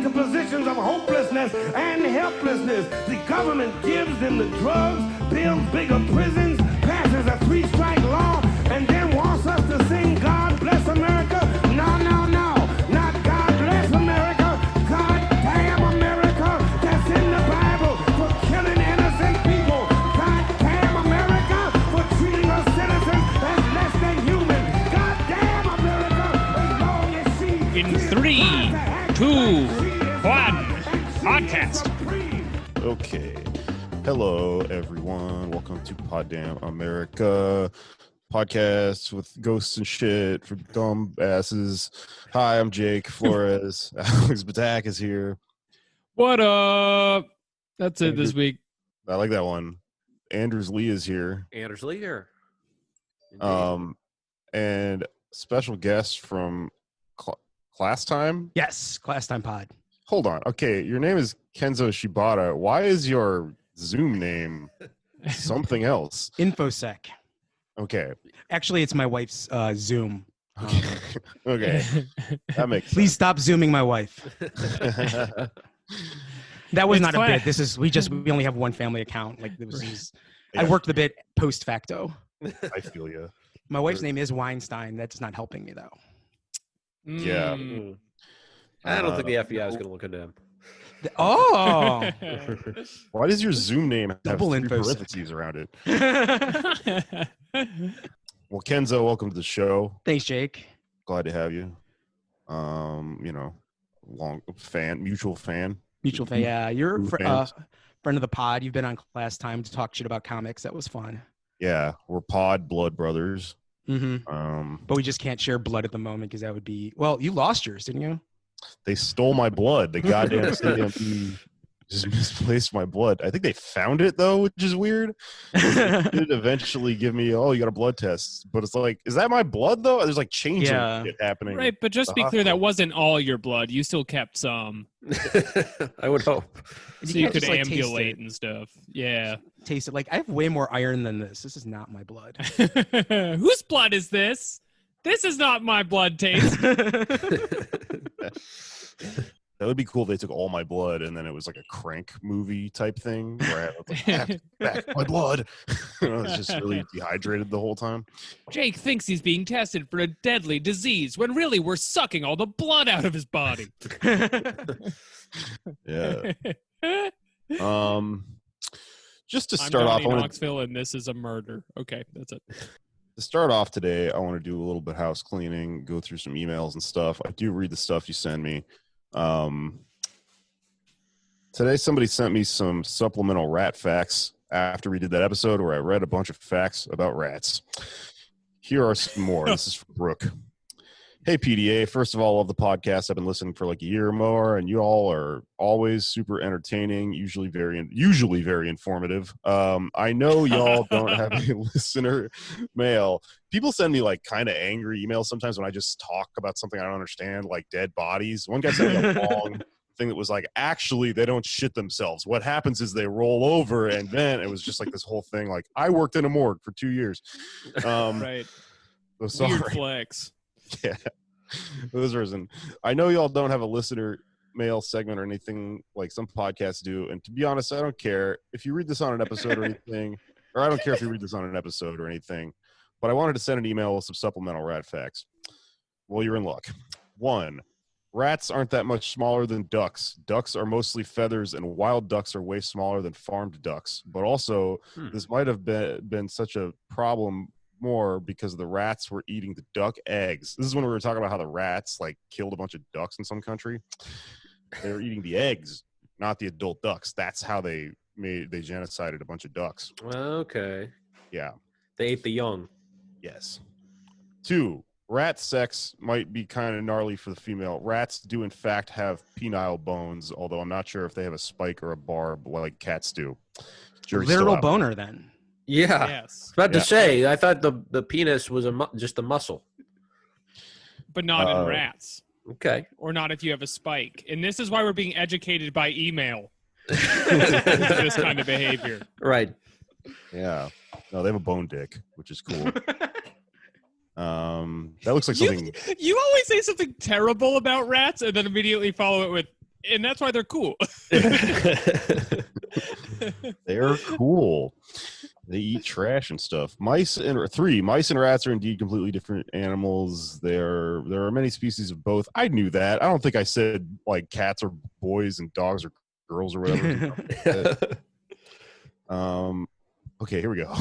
into positions of hopelessness and helplessness. The government gives them the drugs, builds bigger prisons, passes a 3-strike law, and then wants us to sing God Bless America. No, no, no. Not God Bless America. God damn America. That's in the Bible for killing innocent people. God damn America for treating us citizens as less than human. God damn America as long as she In 3, 2, 1, podcast. Okay. Hello, everyone. Welcome to Poddamn America podcast with ghosts and shit for dumb asses. Hi, I'm Jake Flores. Alex Batak is here. What up? That's it this week. I like that one. Anders Lee is here. Anders Lee here. And special guest from Class Time? Yes, Class Time Pod. Hold on. Okay, your name is Kenzo Shibata. Why is your Zoom name something else? InfoSec. Okay. Actually, it's my wife's Zoom. Okay. That makes sense. Please stop Zooming my wife. That was not a bit. This is we only have one family account. Like it was I worked the bit post facto. I feel you. My wife's name is Weinstein. That's not helping me though. Yeah. I don't think the FBI is going to look into him. Oh. Why does your Zoom name have Double 3 info parentheses around it? Well, Kenzo, welcome to the show. Thanks, Jake. Glad to have you. Mutual fan. Mutual fan. Yeah, you're True a fans. friend of the pod. You've been on Class Time to talk shit about comics. That was fun. Yeah, we're pod blood brothers. Mm-hmm. But we just can't share blood at the moment because that would be... Well, you lost yours, didn't you? They stole my blood. The goddamn CMP just misplaced my blood. I think they found it though, which is weird. They did eventually give me, you got a blood test, but it's like, is that my blood though? There's like changing shit happening. Right, but just to be clear, that wasn't all your blood. You still kept some. I would hope. So you could just, like, taste ambulate it. and stuff. Yeah. Taste it. Like, I have way more iron than this. This is not my blood. Whose blood is this? This is not my blood taste. That would be cool if they took all my blood and then it was like a Crank movie type thing where I was like, I have to get back my blood. I was just really dehydrated the whole time. Jake thinks he's being tested for a deadly disease when really we're sucking all the blood out of his body. Yeah. Just to start I'm off, Johnny Knoxville, and this is a murder. Okay, that's it. To start off today, I want to do a little bit of house cleaning, go through some emails and stuff. I do read the stuff you send me. Today, somebody sent me some supplemental rat facts after we did that episode where I read a bunch of facts about rats. Here are some more. This is from Brooke. Hey, PDA. First of all, love the podcast. I've been listening for like a year or more, and you all are always super entertaining, usually very informative. I know y'all don't have a listener mail. People send me like kind of angry emails sometimes when I just talk about something I don't understand, like dead bodies. One guy sent me a long thing that was like, actually, they don't shit themselves. What happens is they roll over, and then it was just like this whole thing. Like, I worked in a morgue for 2 years. Right. So sorry. Weird flex. Yeah, those reason. I know y'all don't have a listener mail segment or anything like some podcasts do, and to be honest, I don't care if you read this on an episode or anything, or I don't care if you read this on an episode or anything, but I wanted to send an email with some supplemental rat facts. Well, you're in luck. 1, rats aren't that much smaller than ducks. Ducks are mostly feathers, and wild ducks are way smaller than farmed ducks. But also, this might have been such a problem more because the rats were eating the duck eggs. This is when we were talking about how the rats like killed a bunch of ducks in some country. They were eating the eggs, not the adult ducks. That's how they genocided a bunch of ducks. Okay. Yeah. They ate the young. Yes. 2, rat sex might be kind of gnarly for the female. Rats do in fact have penile bones, although I'm not sure if they have a spike or a barb like cats do. Jury's still Literal out. boner then. Yeah. Yes. About to say, I thought the penis was just a muscle. But not in rats. Okay. Or not if you have a spike. And this is why we're being educated by email. This kind of behavior. Right. Yeah. No, they have a bone dick, which is cool. That looks like something. You always say something terrible about rats and then immediately follow it with, And that's why they're cool. They're cool. They eat trash and stuff. Mice and rats are indeed completely different animals. There are many species of both. I knew that. I don't think I said like cats are boys and dogs are girls or whatever. Okay, here we go.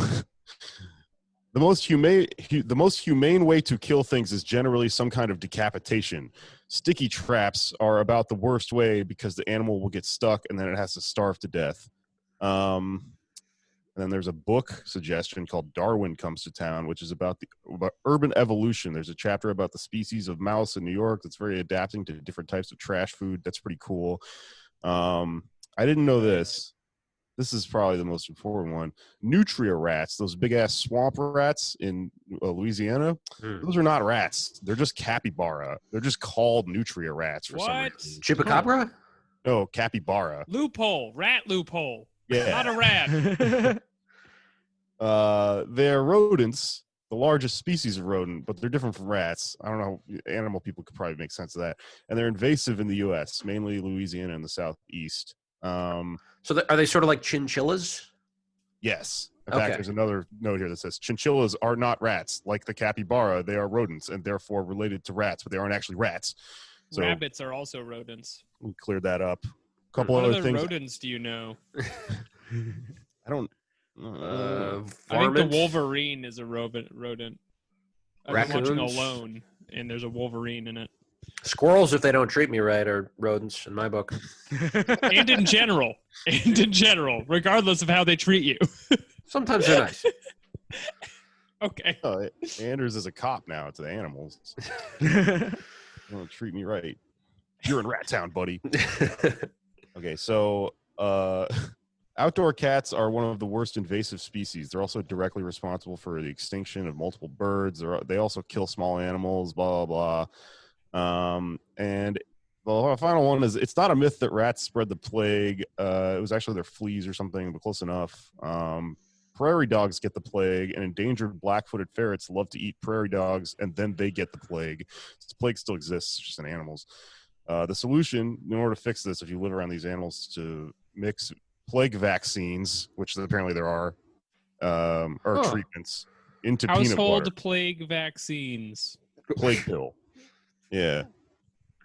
The most humane way to kill things is generally some kind of decapitation. Sticky traps are about the worst way because the animal will get stuck and then it has to starve to death. And then there's a book suggestion called Darwin Comes to Town, which is about urban evolution. There's a chapter about the species of mouse in New York that's very adapting to different types of trash food. That's pretty cool. I didn't know this. This is probably the most important one. Nutria rats, those big-ass swamp rats in Louisiana, those are not rats. They're just capybara. They're just called nutria rats for some reason. Chupacabra? No, capybara. Loophole. Rat loophole. Yeah. Not a rat. They're rodents, the largest species of rodent, but they're different from rats. I don't know. Animal people could probably make sense of that. And they're invasive in the U.S., mainly Louisiana and the Southeast. So are they sort of like chinchillas? Yes. In fact, there's another note here that says chinchillas are not rats. Like the capybara, they are rodents and therefore related to rats, but they aren't actually rats. So Rabbits are also rodents. we cleared that up. A couple What other other things. rodents do you know? I don't. I think the Wolverine is a rodent. I've been watching Raccoons? Alone, and there's a Wolverine in it. Squirrels, if they don't treat me right, are rodents in my book. And in general, regardless of how they treat you. Sometimes they're nice. Okay. Anders is a cop now to the animals. Don't treat me right. You're in Rat Town, buddy. Okay, so outdoor cats are one of the worst invasive species. They're also directly responsible for the extinction of multiple birds. They also kill small animals, blah, blah, blah. And the final one is, it's not a myth that rats spread the plague. It was actually their fleas or something, but close enough. Prairie dogs get the plague, and endangered black-footed ferrets love to eat prairie dogs, and then they get the plague. The plague still exists, it's just in animals. The solution, in order to fix this, if you live around these animals, to mix plague vaccines, which apparently there are, or treatments, into peanut butter. Household plague vaccines. Plague pill. Yeah.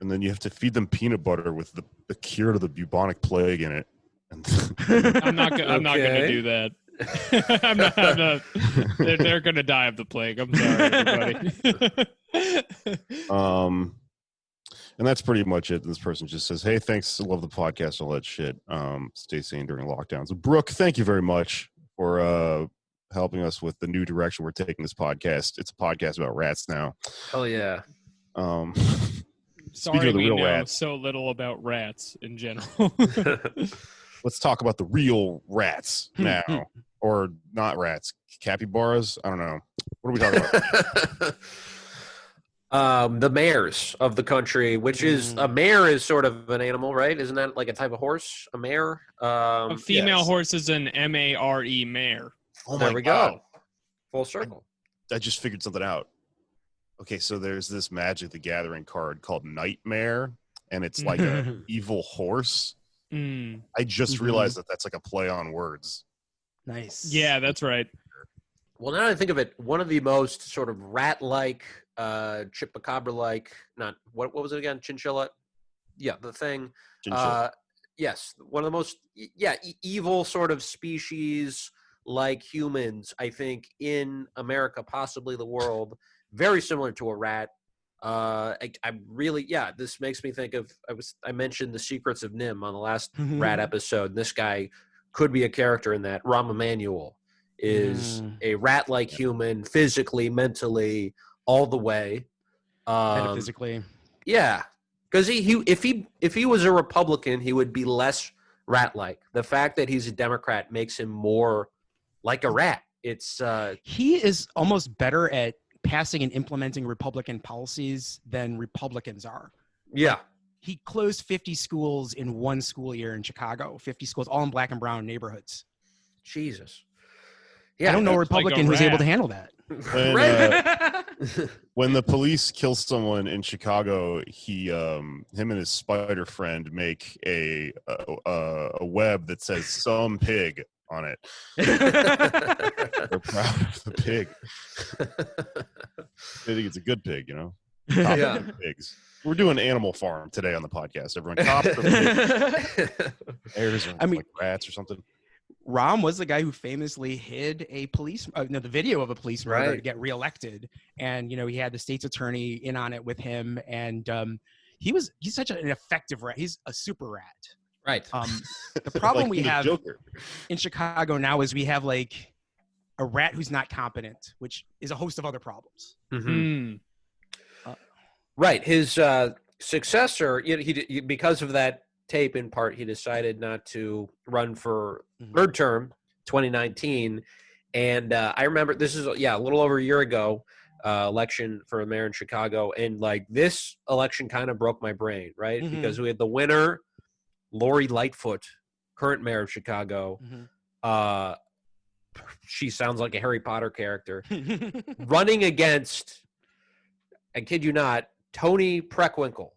And then you have to feed them peanut butter with the cure to the bubonic plague in it. I'm not going to do that. I'm not. They're going to die of the plague. I'm sorry, everybody. And that's pretty much it. This person just says, "Hey, thanks. I love the podcast. All that shit. Stay sane during lockdowns." Brooke, thank you very much for helping us with the new direction we're taking this podcast. It's a podcast about rats now. Hell yeah. Sorry, we know rats, so little about rats in general. let's talk about the real rats now, or not rats, capybaras. I don't know. What are we talking about? The mares of the country, which is a mare is sort of an animal, right? Isn't that like a type of horse? A mare? A female horse is an M-A-R-E, mare. Oh there my we God. go. Full circle. I just figured something out. Okay, so there's this Magic the Gathering card called Nightmare, and it's like an evil horse. I just realized that that's like a play on words. Nice. Yeah, that's right. Well, now that I think of it, one of the most sort of rat-like, chupacabra-like, not, what was it again? Chinchilla? Yeah, the thing. Chinchilla. Yes, one of the most, evil sort of species like humans, I think, in America, possibly the world, very similar to a rat. I really, this makes me think of, I mentioned The Secrets of Nim on the last rat episode. This guy could be a character in that. Rahm Emanuel is a rat-like human, physically, mentally, all the way. Metaphysically. Yeah, because if he was a Republican, he would be less rat-like. The fact that he's a Democrat makes him more like a rat. It's he is almost better at passing and implementing Republican policies than Republicans are. Yeah. He closed 50 schools in one school year in Chicago, 50 schools, all in black and brown neighborhoods. Jesus. Yeah, I don't know a Republican like a who's able rat. to handle that. When the police kill someone in Chicago, him and his spider friend make a web that says "some pig" on it. They're proud of the pig. I think it's a good pig, you know. Yeah. Pigs. We're doing Animal Farm today on the podcast. Everyone, cops or pigs? Bears or like rats or something. Rahm was the guy who famously hid the video of a police murder to get reelected, and he had the state's attorney in on it with him, and he's such an effective rat. He's a super rat. Right. The problem Like we have Joker. in Chicago now is we have like a rat who's not competent, which is a host of other problems. Mm-hmm. Right. His successor, he because of that tape, in part, he decided not to run for third term, 2019. And I remember this is a little over a year ago, election for a mayor in Chicago, and like this election kind of broke my brain, right? Mm-hmm. Because we had the winner, Lori Lightfoot, current mayor of Chicago. Mm-hmm. She sounds like a Harry Potter character, running against, I kid you not, Tony Preckwinkle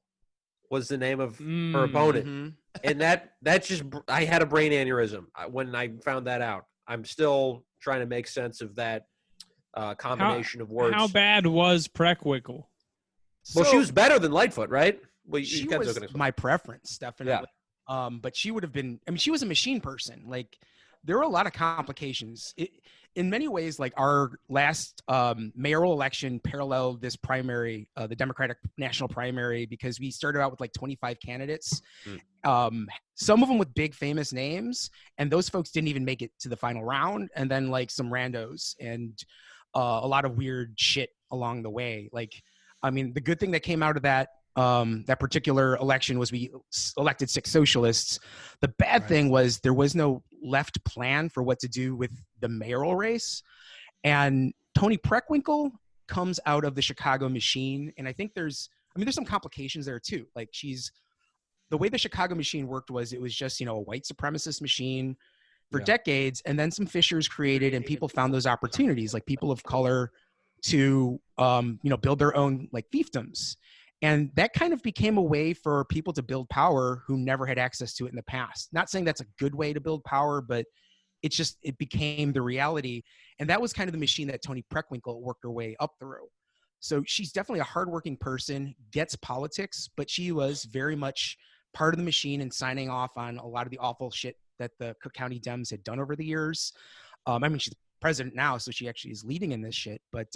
was the name of her opponent. Mm-hmm. And that just, I had a brain aneurysm when I found that out. I'm still trying to make sense of that combination of words. How bad was Preckwinkle? Well, she was better than Lightfoot, right? Well, she was my preference, definitely. Yeah. But she would have been, she was a machine person. Like, there were a lot of complications. In many ways, like our last mayoral election paralleled this primary, the Democratic national primary, because we started out with like 25 candidates, some of them with big famous names, and those folks didn't even make it to the final round, and then like some randos and a lot of weird shit along the way. Like, the good thing that came out of that particular election was we elected 6 socialists. The bad thing was there was no left plan for what to do with the mayoral race. And Tony Preckwinkle comes out of the Chicago machine. And I think there's some complications there too. Like, the way the Chicago machine worked was it was just, a white supremacist machine for decades. And then some fissures created and people found those opportunities, like people of color, to, build their own like fiefdoms. And that kind of became a way for people to build power who never had access to it in the past. Not saying that's a good way to build power, but it became the reality. And that was kind of the machine that Tony Preckwinkle worked her way up through. So she's definitely a hardworking person, gets politics, but she was very much part of the machine and signing off on a lot of the awful shit that the Cook County Dems had done over the years. She's president now, so she actually is leading in this shit. But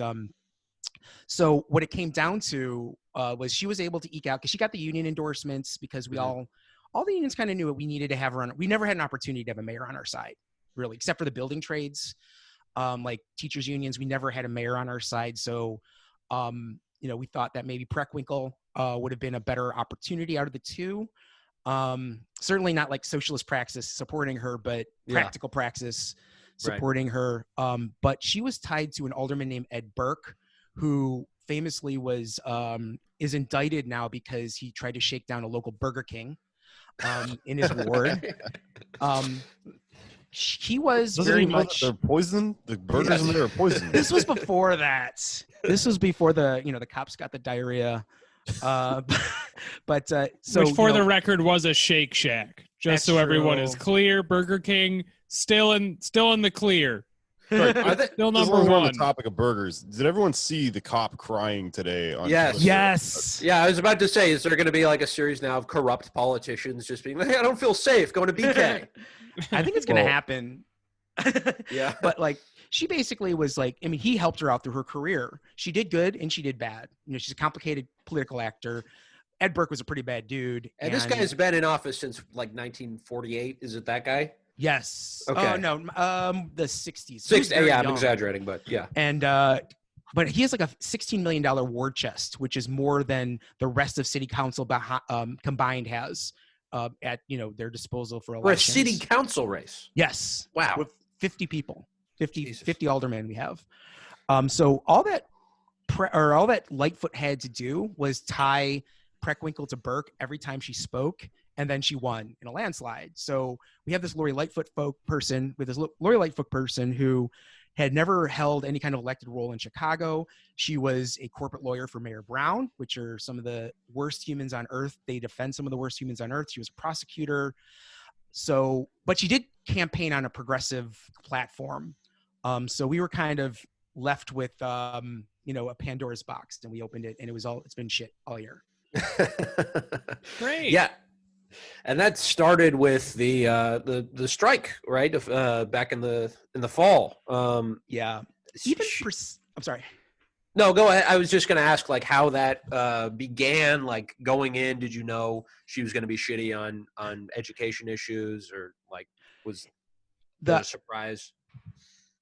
so what it came down to was she was able to eke out, because she got the union endorsements, because we all the unions kind of knew it. We needed to have her on. We never had an opportunity to have a mayor on our side, really, except for the building trades, like teachers unions. We never had a mayor on our side. So, we thought that maybe Preckwinkle would have been a better opportunity out of the two. Certainly not like socialist praxis supporting her, but practical praxis supporting her. But she was tied to an alderman named Ed Burke, who famously is indicted now because he tried to shake down a local Burger King in his ward. He was very much. They're poisoned. The burgers in there are poisoned. This was before that. This was before the cops got the diarrhea. So which, for the record, was a Shake Shack. Just so everyone is clear, Burger King still in the clear. Sorry, still number one. On the topic of burgers, did everyone see the cop crying today? Yes. Yeah, I was about to say, is there going to be like a series now of corrupt politicians just being like, hey, I don't feel safe going to BK? I think it's going to happen. Yeah. But like, she basically was like, he helped her out through her career. She did good and she did bad. She's a complicated political actor. Ed Burke was a pretty bad dude. And this guy's been in office since like 1948. Is it that guy? Yes. Okay. Oh no, the 60s. 60s. Yeah, I'm exaggerating, but yeah. And but he has like a $16 million war chest, which is more than the rest of city council combined has at their disposal for elections. For a city council race. Yes. Wow. With 50 people, 50 aldermen we have. So all that Lightfoot had to do was tie Preckwinkle to Burke every time she spoke, and then she won in a landslide. So we have this Lori Lightfoot person who had never held any kind of elected role in Chicago. She was a corporate lawyer for Mayor Brown, which are some of the worst humans on earth. They defend some of the worst humans on earth. She was a prosecutor. So, but she did campaign on a progressive platform. So we were kind of left with, you know, a Pandora's box, and we opened it, and it's been shit all year. Great. Yeah. And that started with the strike, right? Back in the fall. Yeah. I'm sorry. No, go ahead. I was just going to ask, like, how that began. Like, going in, did you know she was going to be shitty on education issues, or like was that a surprise?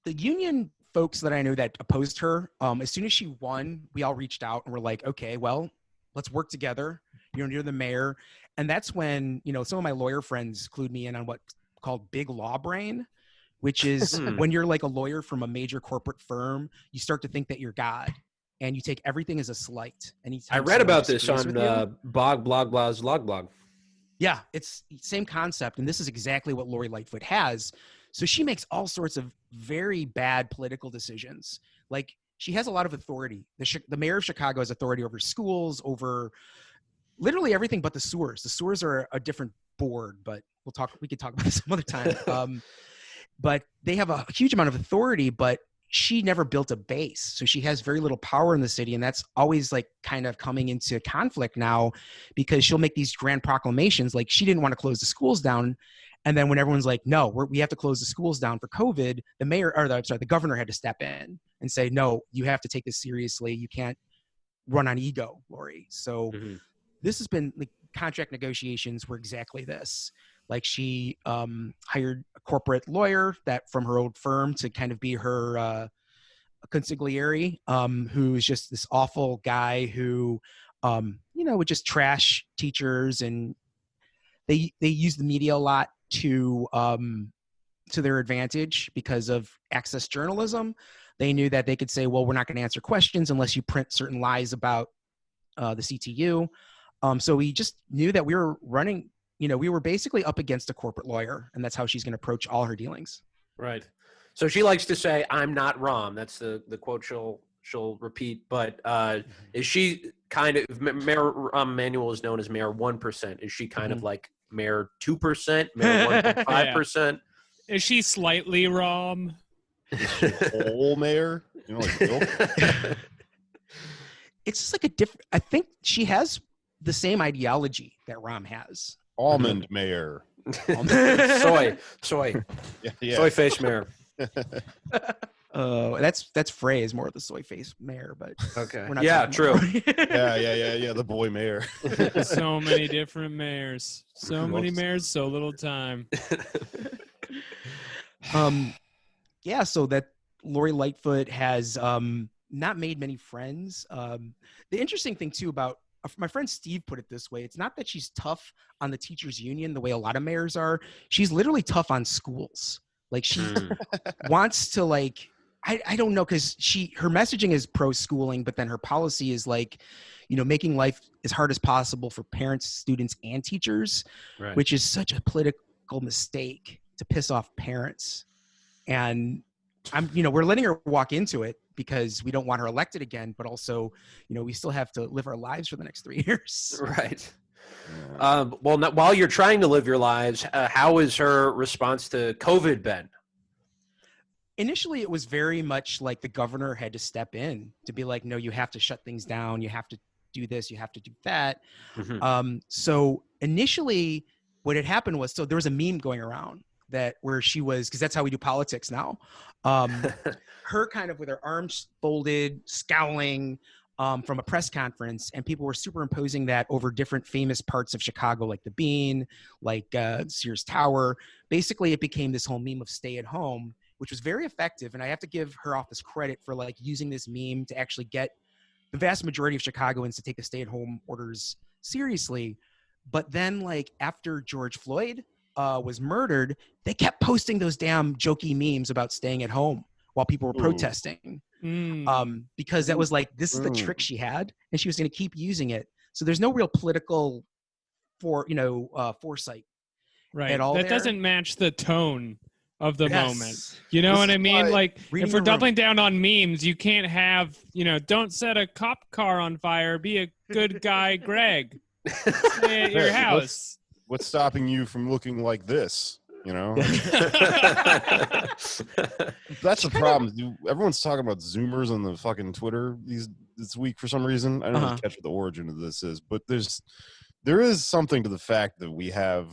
The union folks that I knew that opposed her, as soon as she won, we all reached out and were like, okay, well, let's work together. You're the mayor. And that's when, you know, some of my lawyer friends clued me in on what's called big law brain, which is when you're like a lawyer from a major corporate firm, you start to think that you're God, and you take everything as a slight. I read about this on Blog Blog. Yeah, it's same concept. And this is exactly what Lori Lightfoot has. So she makes all sorts of very bad political decisions. Like, she has a lot of authority. The mayor of Chicago has authority over schools, over literally everything but the sewers. The sewers are a different board, but we could talk about this some other time. But they have a huge amount of authority, but she never built a base. So she has very little power in the city. And that's always like kind of coming into conflict now, because she'll make these grand proclamations. Like, she didn't want to close the schools down. And then when everyone's like, no, we have to close the schools down for COVID, the governor had to step in and say, no, you have to take this seriously. You can't run on ego, Lori. So this has been, like, contract negotiations were exactly this. Like, she hired a corporate lawyer from her old firm to kind of be her consigliere, who is just this awful guy who, you know, would just trash teachers. And they use the media a lot to their advantage because of access journalism. They knew that they could say, well, we're not going to answer questions unless you print certain lies about the CTU. So we just knew that we were running, you know, we were basically up against a corporate lawyer, and that's how she's going to approach all her dealings. Right. So she likes to say, "I'm not Rom." That's the quote she'll repeat. But is she kind of, Mayor Emanuel is known as Mayor 1%? Is she kind of like Mayor 2%, Mayor 1.5%? Is she slightly Rom? Whole mayor, you know, like Bill? It's just like a different. I think she has the same ideology that Rom has. Almond mayor. soy, yeah. soy face mayor. That's phrase more of the soy face mayor, but okay. We're not yeah, true. yeah. The boy mayor. So many different mayors. So many mayors, so little time. Yeah. So that Lori Lightfoot has not made many friends. The interesting thing too about my friend Steve put it this way: it's not that she's tough on the teachers union the way a lot of mayors are. She's literally tough on schools. Like, she wants to, like, I don't know, because her messaging is pro schooling, but then her policy is like, you know, making life as hard as possible for parents, students, and teachers, right. Which is such a political mistake to piss off parents. And we're letting her walk into it because we don't want her elected again, but also, you know, we still have to live our lives for the next 3 years. Right. Well, while you're trying to live your lives, how has her response to COVID been? Initially, it was very much like the governor had to step in to be like, no, you have to shut things down. You have to do this. You have to do that. So initially what had happened was, so there was a meme going around where she was, because that's how we do politics now. Her kind of with her arms folded, scowling from a press conference, and people were superimposing that over different famous parts of Chicago, like the Bean, like Sears Tower. Basically, it became this whole meme of stay at home, which was very effective. And I have to give her office credit for like using this meme to actually get the vast majority of Chicagoans to take the stay at home orders seriously. But then, like, after George Floyd was murdered, they kept posting those damn jokey memes about staying at home while people were protesting. Because that was like, this is the trick she had, and she was going to keep using it. So there's no real political foresight right at all. That doesn't match the tone of the Yes. moment. You know This what I is mean? why Like, reading if we're the room. doubling down on memes, you can't have, don't set a cop car on fire. Be a good guy, Greg. Stay at your Yeah, house. What's stopping you from looking like this? That's the problem. Everyone's talking about Zoomers on the fucking Twitter this week for some reason. I don't really catch what the origin of this is, but there is something to the fact that we have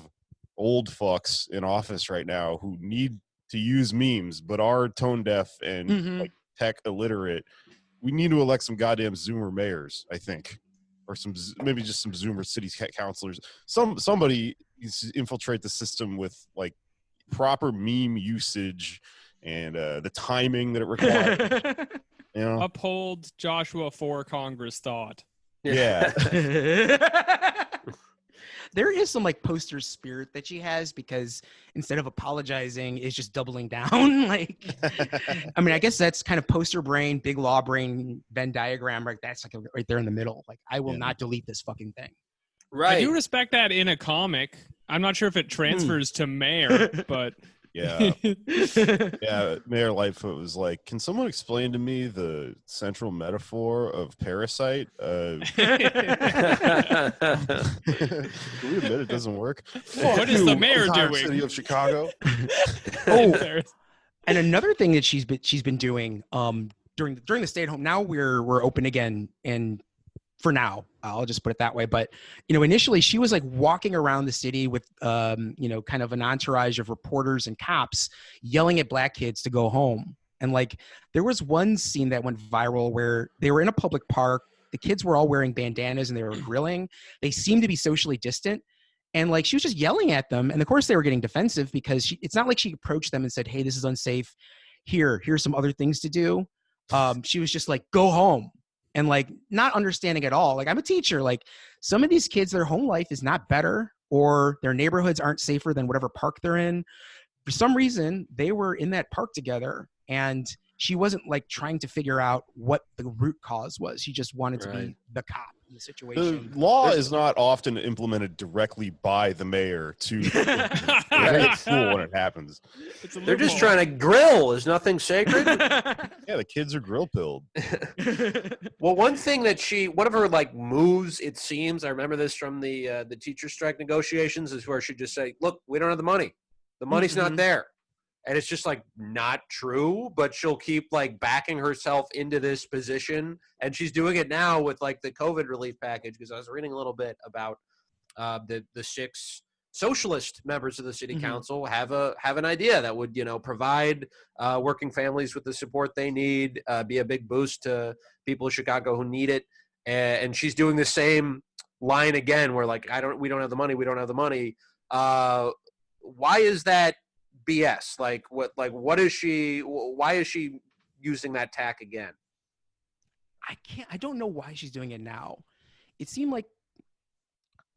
old fucks in office right now who need to use memes but are tone deaf and like tech illiterate. We need to elect some goddamn Zoomer mayors, I think, or maybe just some Zoomer city councilors. Somebody needs to infiltrate the system with like proper meme usage and the timing that it requires. Uphold Joshua 4 Congress thought. Yeah. There is some like poster spirit that she has, because instead of apologizing, is just doubling down. Like, I mean, I guess that's kind of poster brain, big law brain, Venn diagram, right? That's like right there in the middle. Like, I will not delete this fucking thing. Right. I do respect that in a comic. I'm not sure if it transfers to mayor, but yeah. Mayor Lightfoot was like, "Can someone explain to me the central metaphor of parasite?" Can we admit it doesn't work? What is the mayor entire doing? City of Chicago. Oh, and another thing that she's been doing during the stay at home. Now we're open again, and for now, I'll just put it that way. But initially she was like walking around the city with kind of an entourage of reporters and cops yelling at black kids to go home. And like there was one scene that went viral where they were in a public park. The kids were all wearing bandanas and they were grilling. They seemed to be socially distant. And like she was just yelling at them. And of course they were getting defensive because it's not like she approached them and said, "Hey, this is unsafe. Here's some other things to do." She was just like, "Go home." And like not understanding at all. Like, I'm a teacher. Like, some of these kids, their home life is not better, or their neighborhoods aren't safer than whatever park they're in. For some reason, they were in that park together, and she wasn't like trying to figure out what the root cause was. She just wanted to be the cop in the situation. The law is not often implemented directly by the mayor to fool when it happens. They're just trying to grill. Is nothing sacred? Yeah, the kids are grill pilled. Well, one thing that one of her like moves, it seems, I remember this from the teacher strike negotiations, is where she just say, "Look, we don't have the money. The money's not there." And it's just like not true, but she'll keep like backing herself into this position. And she's doing it now with like the COVID relief package, because I was reading a little bit about the 6 socialist members of the city council have an idea that would, provide working families with the support they need, be a big boost to people in Chicago who need it. And she's doing the same line again, where like, we don't have the money. We don't have the money. Why is that BS? Why is she using that tack again? I don't know why she's doing it now. It seemed like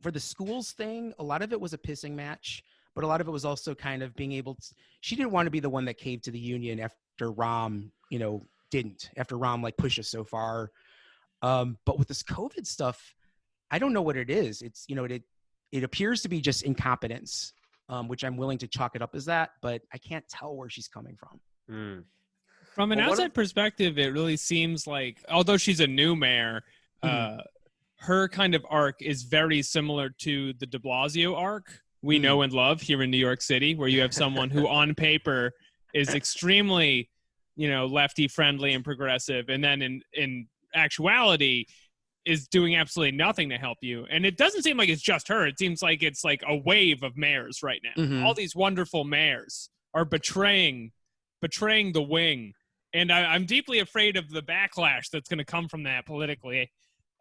for the schools thing, a lot of it was a pissing match, but a lot of it was also kind of being able to, she didn't want to be the one that caved to the union after Rahm, after Rahm like pushed us so far. But with this COVID stuff, I don't know what it is. It's, it appears to be just incompetence. Which I'm willing to chalk it up as that, but I can't tell where she's coming from. From an outside perspective, it really seems like, although she's a new mayor, her kind of arc is very similar to the de Blasio arc we know and love here in New York City, where you have someone who on paper is extremely, lefty friendly and progressive, and then in actuality is doing absolutely nothing to help you. And it doesn't seem like it's just her. It seems like it's like a wave of mayors right now. All these wonderful mayors are betraying the wing. And I'm deeply afraid of the backlash that's going to come from that politically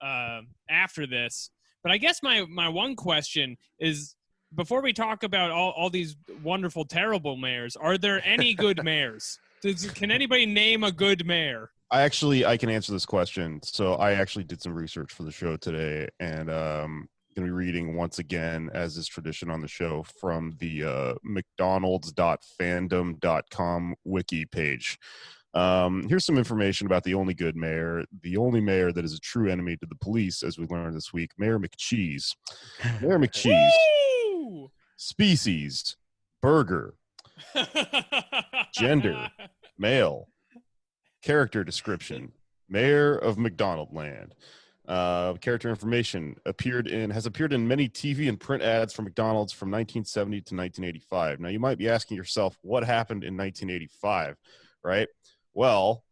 after this. But I guess my one question is, before we talk about all these wonderful, terrible mayors, are there any good mayors? Can anybody name a good mayor? I can answer this question. So I actually did some research for the show today, and going to be reading once again, as is tradition on the show, from the mcdonalds.fandom.com wiki page. Here's some information about the only good mayor, the only mayor that is a true enemy to the police, as we learned this week, Mayor McCheese. Mayor McCheese. Species, burger, Gender, male. Character description, mayor of McDonaldland. Character information has appeared in many TV and print ads for McDonald's from 1970 to 1985. Now, you might be asking yourself, what happened in 1985, right? Well,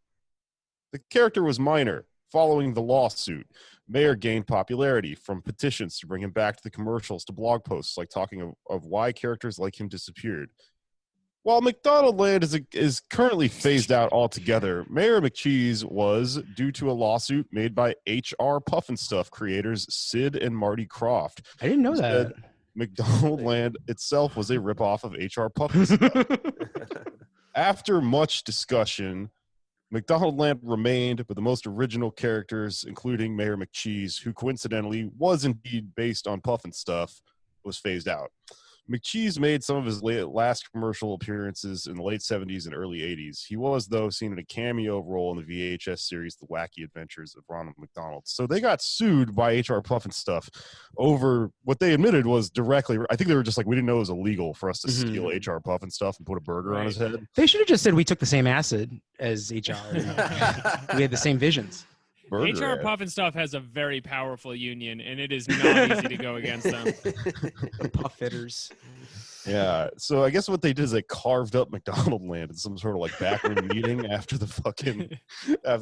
the character was minor. Following the lawsuit, Mayor gained popularity from petitions to bring him back to the commercials to blog posts like talking of why characters like him disappeared. While McDonaldland is currently phased out altogether, Mayor McCheese was due to a lawsuit made by HR Pufnstuf creators Sid and Marty Croft. I didn't know that. McDonaldland itself was a ripoff of HR Pufnstuf. After much discussion, McDonaldland remained, but the most original characters, including Mayor McCheese, who coincidentally was indeed based on Pufnstuf, was phased out. McCheese made some of his last commercial appearances in the late 70s and early 80s. He was, though, seen in a cameo role in the VHS series The Wacky Adventures of Ronald McDonald. So they got sued by HR Pufnstuf over what they admitted was directly, I think they were just like, we didn't know it was illegal for us to steal HR Pufnstuf and put a burger on his head. They should have just said we took the same acid as HR. We had the same visions. HR Pufnstuf has a very powerful union, and it is not easy to go against them. The Puff Fitters. Yeah, so I guess what they did is they carved up McDonaldland in some sort of like backroom meeting after the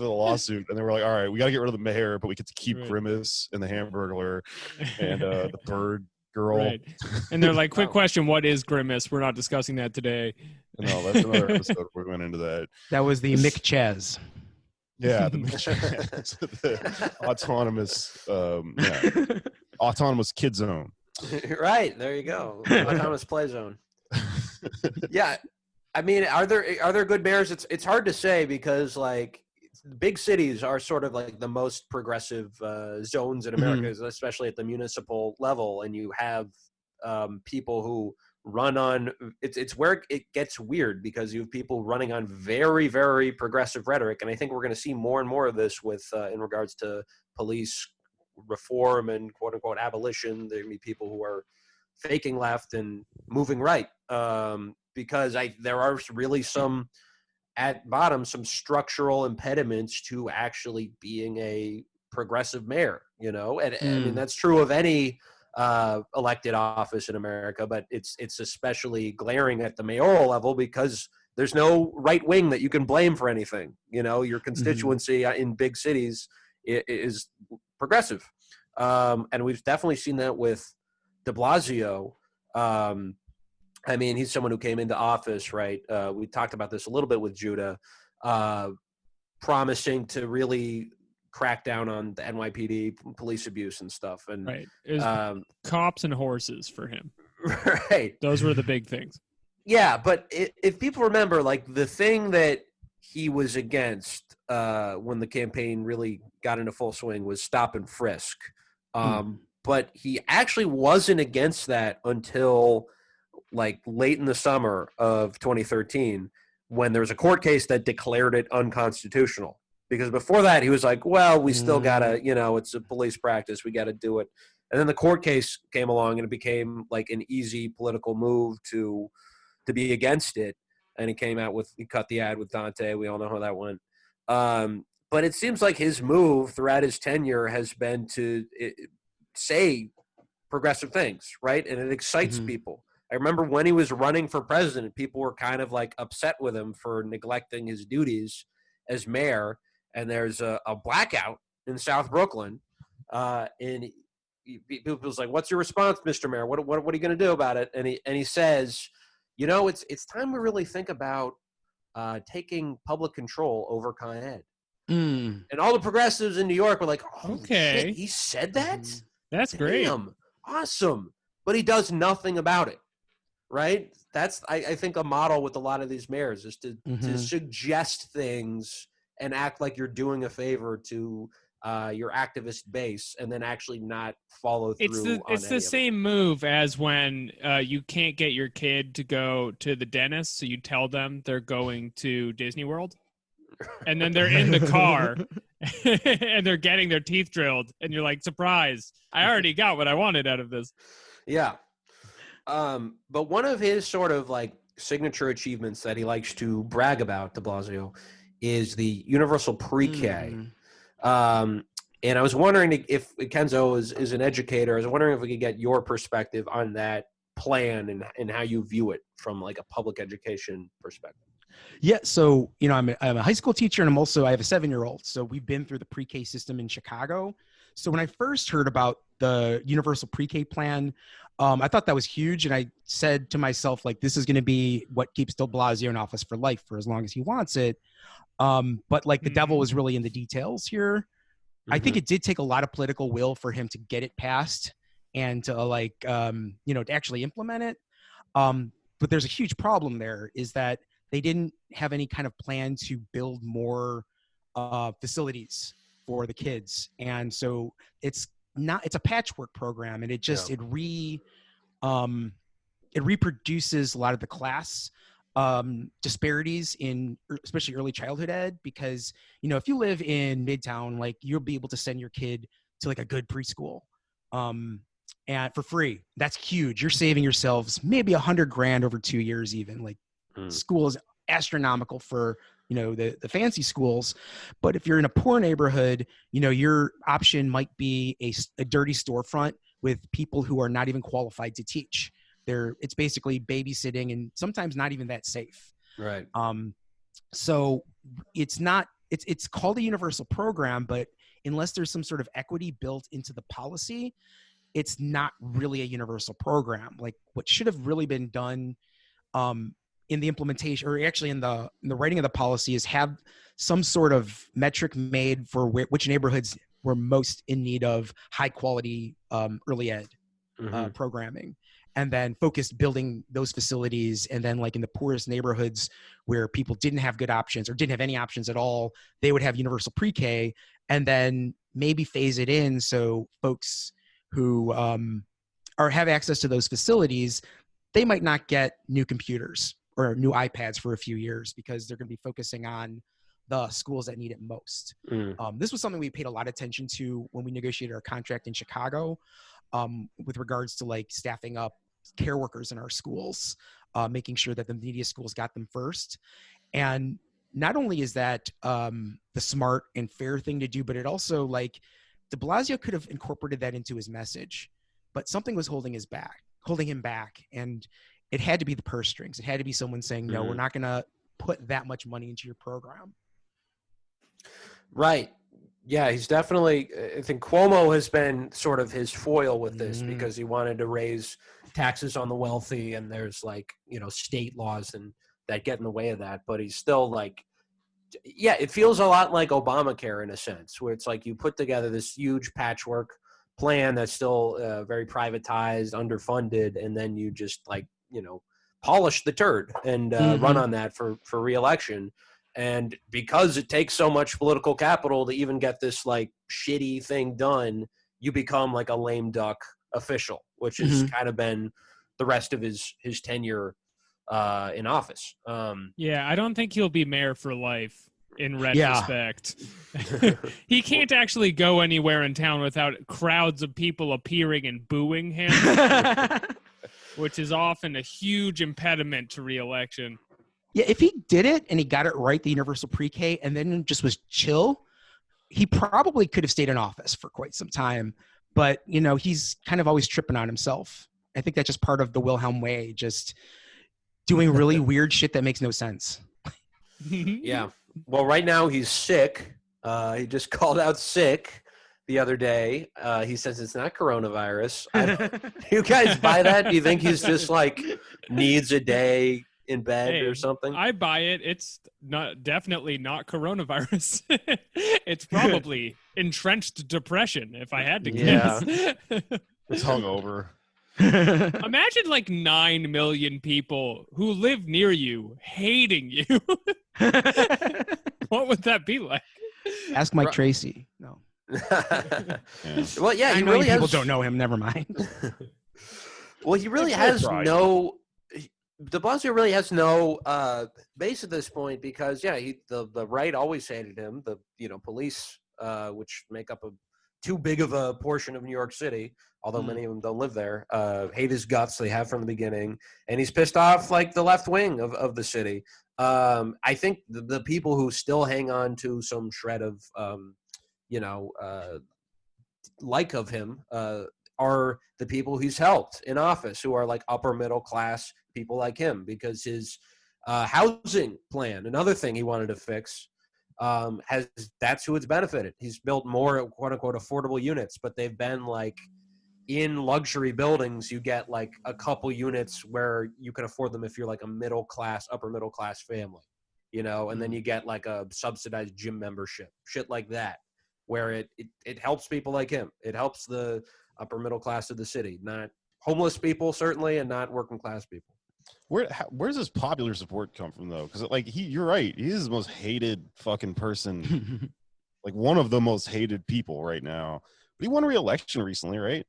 lawsuit, and they were like, "All right, we got to get rid of the mayor, but we get to keep Grimace and the Hamburglar and the Bird Girl." Right. And they're like, "Quick question: what is Grimace? We're not discussing that today." No, that's another episode. We went into that. That was the McChez. Yeah, the autonomous kid zone. Right, there you go. Autonomous play zone. Yeah, I mean, are there good mayors? It's hard to say because like big cities are sort of like the most progressive zones in America, especially at the municipal level, and you have people who run on it's where it gets weird because you have people running on very, very progressive rhetoric, and I think we're going to see more and more of this with in regards to police reform and quote unquote abolition. There be people who are faking left and moving right because there are really some at bottom some structural impediments to actually being a progressive mayor, and I mean that's true of any elected office in America, but it's especially glaring at the mayoral level because there's no right wing that you can blame for anything. Your constituency in big cities is progressive, and we've definitely seen that with de Blasio. I mean, he's someone who came into office, right? We talked about this a little bit with Judah, promising to really crack down on the NYPD police abuse and stuff. And right. It was cops and horses for him. Right. Those were the big things. Yeah, but if people remember, like the thing that he was against when the campaign really got into full swing was stop and frisk. But he actually wasn't against that until like late in the summer of 2013 when there was a court case that declared it unconstitutional. Because before that, he was like, well, we still got to, it's a police practice. We got to do it. And then the court case came along and it became like an easy political move to be against it. And he cut the ad with Dante. We all know how that went. But it seems like his move throughout his tenure has been to say progressive things, right? And it excites people. I remember when he was running for president, people were kind of like upset with him for neglecting his duties as mayor. And there's a blackout in South Brooklyn, and people's like, "What's your response, Mr. Mayor? What are you going to do about it?" And he says, it's time to really think about taking public control over Con Ed." And all the progressives in New York were like, "Oh, okay, shit, he said that? That's great, damn, awesome!" But he does nothing about it, right? That's I think a model with a lot of these mayors is to suggest things and act like you're doing a favor to your activist base and then actually not follow through. It's the same move as when you can't get your kid to go to the dentist, so you tell them they're going to Disney World. And then they're in the car and they're getting their teeth drilled. And you're like, surprise, I already got what I wanted out of this. Yeah. But one of his sort of like signature achievements that he likes to brag about, de Blasio, is the universal pre-K. And I was wondering if Kenzo is an educator. I was wondering if we could get your perspective on that plan and how you view it from like a public education perspective. Yeah, so I'm a high school teacher, and I have a 7-year-old. So we've been through the pre-K system in Chicago. So when I first heard about the universal pre-K plan, I thought that was huge, and I said to myself, like, this is going to be what keeps de Blasio in office for life for as long as he wants it. But like the devil was really in the details here. I think it did take a lot of political will for him to get it passed and to to actually implement it. But there's a huge problem there, is that they didn't have any kind of plan to build more facilities for the kids. And so it's a patchwork program, and it reproduces a lot of the class disparities in especially early childhood ed, because if you live in Midtown, like, you'll be able to send your kid to like a good preschool and for free. That's huge. You're saving yourselves maybe $100,000 over 2 years. Even like school is astronomical for the fancy schools. But if you're in a poor neighborhood, your option might be a dirty storefront with people who are not even qualified to teach. It's basically babysitting, and sometimes not even that safe. Right. So it's called a universal program, but unless there's some sort of equity built into the policy, it's not really a universal program. Like, what should have really been done in the implementation, or actually in the writing of the policy, is have some sort of metric made for which neighborhoods were most in need of high quality early ed programming. And then focused building those facilities. And then like in the poorest neighborhoods where people didn't have good options or didn't have any options at all, they would have universal pre-K, and then maybe phase it in so folks who have access to those facilities, they might not get new computers or new iPads for a few years because they're going to be focusing on the schools that need it most. This was something we paid a lot of attention to when we negotiated our contract in Chicago, with regards to like staffing up care workers in our schools, making sure that the neediest schools got them first. And not only is that the smart and fair thing to do, but it also, like, de Blasio could have incorporated that into his message, but something was holding him back. And it had to be the purse strings. It had to be someone saying, no, we're not going to put that much money into your program. Right. Yeah, he's definitely, I think Cuomo has been sort of his foil with this because he wanted to raise taxes on the wealthy, and there's like, state laws and that get in the way of that. But he's still like, yeah, it feels a lot like Obamacare in a sense, where it's like you put together this huge patchwork plan that's still very privatized, underfunded, and then you just like, polish the turd and run on that for re-election. And because it takes so much political capital to even get this like shitty thing done, you become like a lame duck official, which has kind of been the rest of his tenure in office. Yeah, I don't think he'll be mayor for life in retrospect. He can't actually go anywhere in town without crowds of people appearing and booing him, which is often a huge impediment to re-election. Yeah, if he did it and he got it right, the universal pre-K, and then just was chill, he probably could have stayed in office for quite some time. But, he's kind of always tripping on himself. I think that's just part of the Wilhelm way, just doing really weird shit that makes no sense. Yeah. Well, right now he's sick. He just called out sick the other day. He says it's not coronavirus. You guys buy that? Do you think he's just like needs a day in bed or something? I buy it. It's definitely not coronavirus. It's probably entrenched depression, if I had to guess. It's hungover. Imagine like 9 million people who live near you hating you. What would that be like? Ask Mike Tracy. No. Well, yeah, he really people don't know him. Never mind. Well, he really has no. De Blasio really has no base at this point because the right always hated him. The police, which make up a too big of a portion of New York City, although many of them don't live there, hate his guts. They have from the beginning. And he's pissed off like the left wing of the city. I think the people who still hang on to some shred of, like of him are the people he's helped in office, who are like upper middle class people like him, because his housing plan, another thing he wanted to fix, that's who it's benefited. He's built more quote unquote affordable units, but they've been like in luxury buildings. You get like a couple units where you can afford them if you're like a middle class, upper middle class family, and then you get like a subsidized gym membership, shit like that, where it helps people like him. It helps the upper middle class of the city, not homeless people certainly, and not working class people. Where's his popular support come from though? Because like you're right, he is the most hated fucking person, like one of the most hated people right now. But he won re-election recently, right?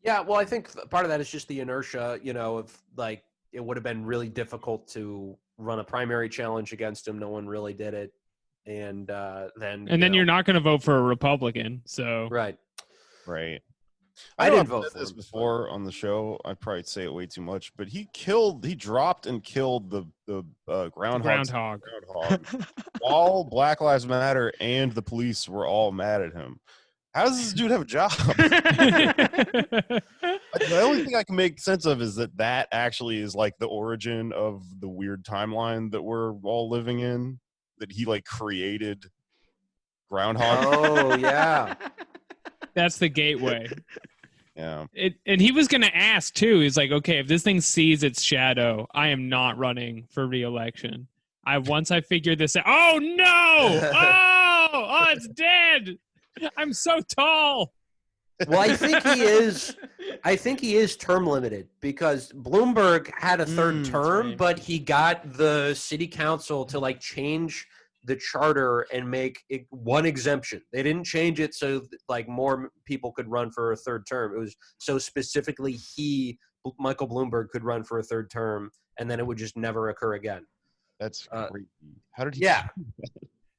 Yeah, well, I think part of that is just the inertia, of like it would have been really difficult to run a primary challenge against him. No one really did it, and then you're not going to vote for a Republican, so right. I didn't vote said for this him before on the show. I probably say it way too much, but he dropped and killed the groundhog while Black Lives Matter and the police were all mad at him. How does this dude have a job? The only thing I can make sense of is that actually is like the origin of the weird timeline that we're all living in, that he like created groundhog. Oh yeah. That's the gateway. Yeah. And he was going to ask too. He's like, okay, if this thing sees its shadow, I am not running for re-election. Once I figured this out. Oh no! Oh, it's dead. I'm so tall. Well, I think he is term limited, because Bloomberg had a third term, right. but he got the city council to like change the charter and make it one exemption. They didn't change it so like more people could run for a third term. It was so specifically Michael Bloomberg could run for a third term, and then it would just never occur again. That's crazy. How did he? Yeah.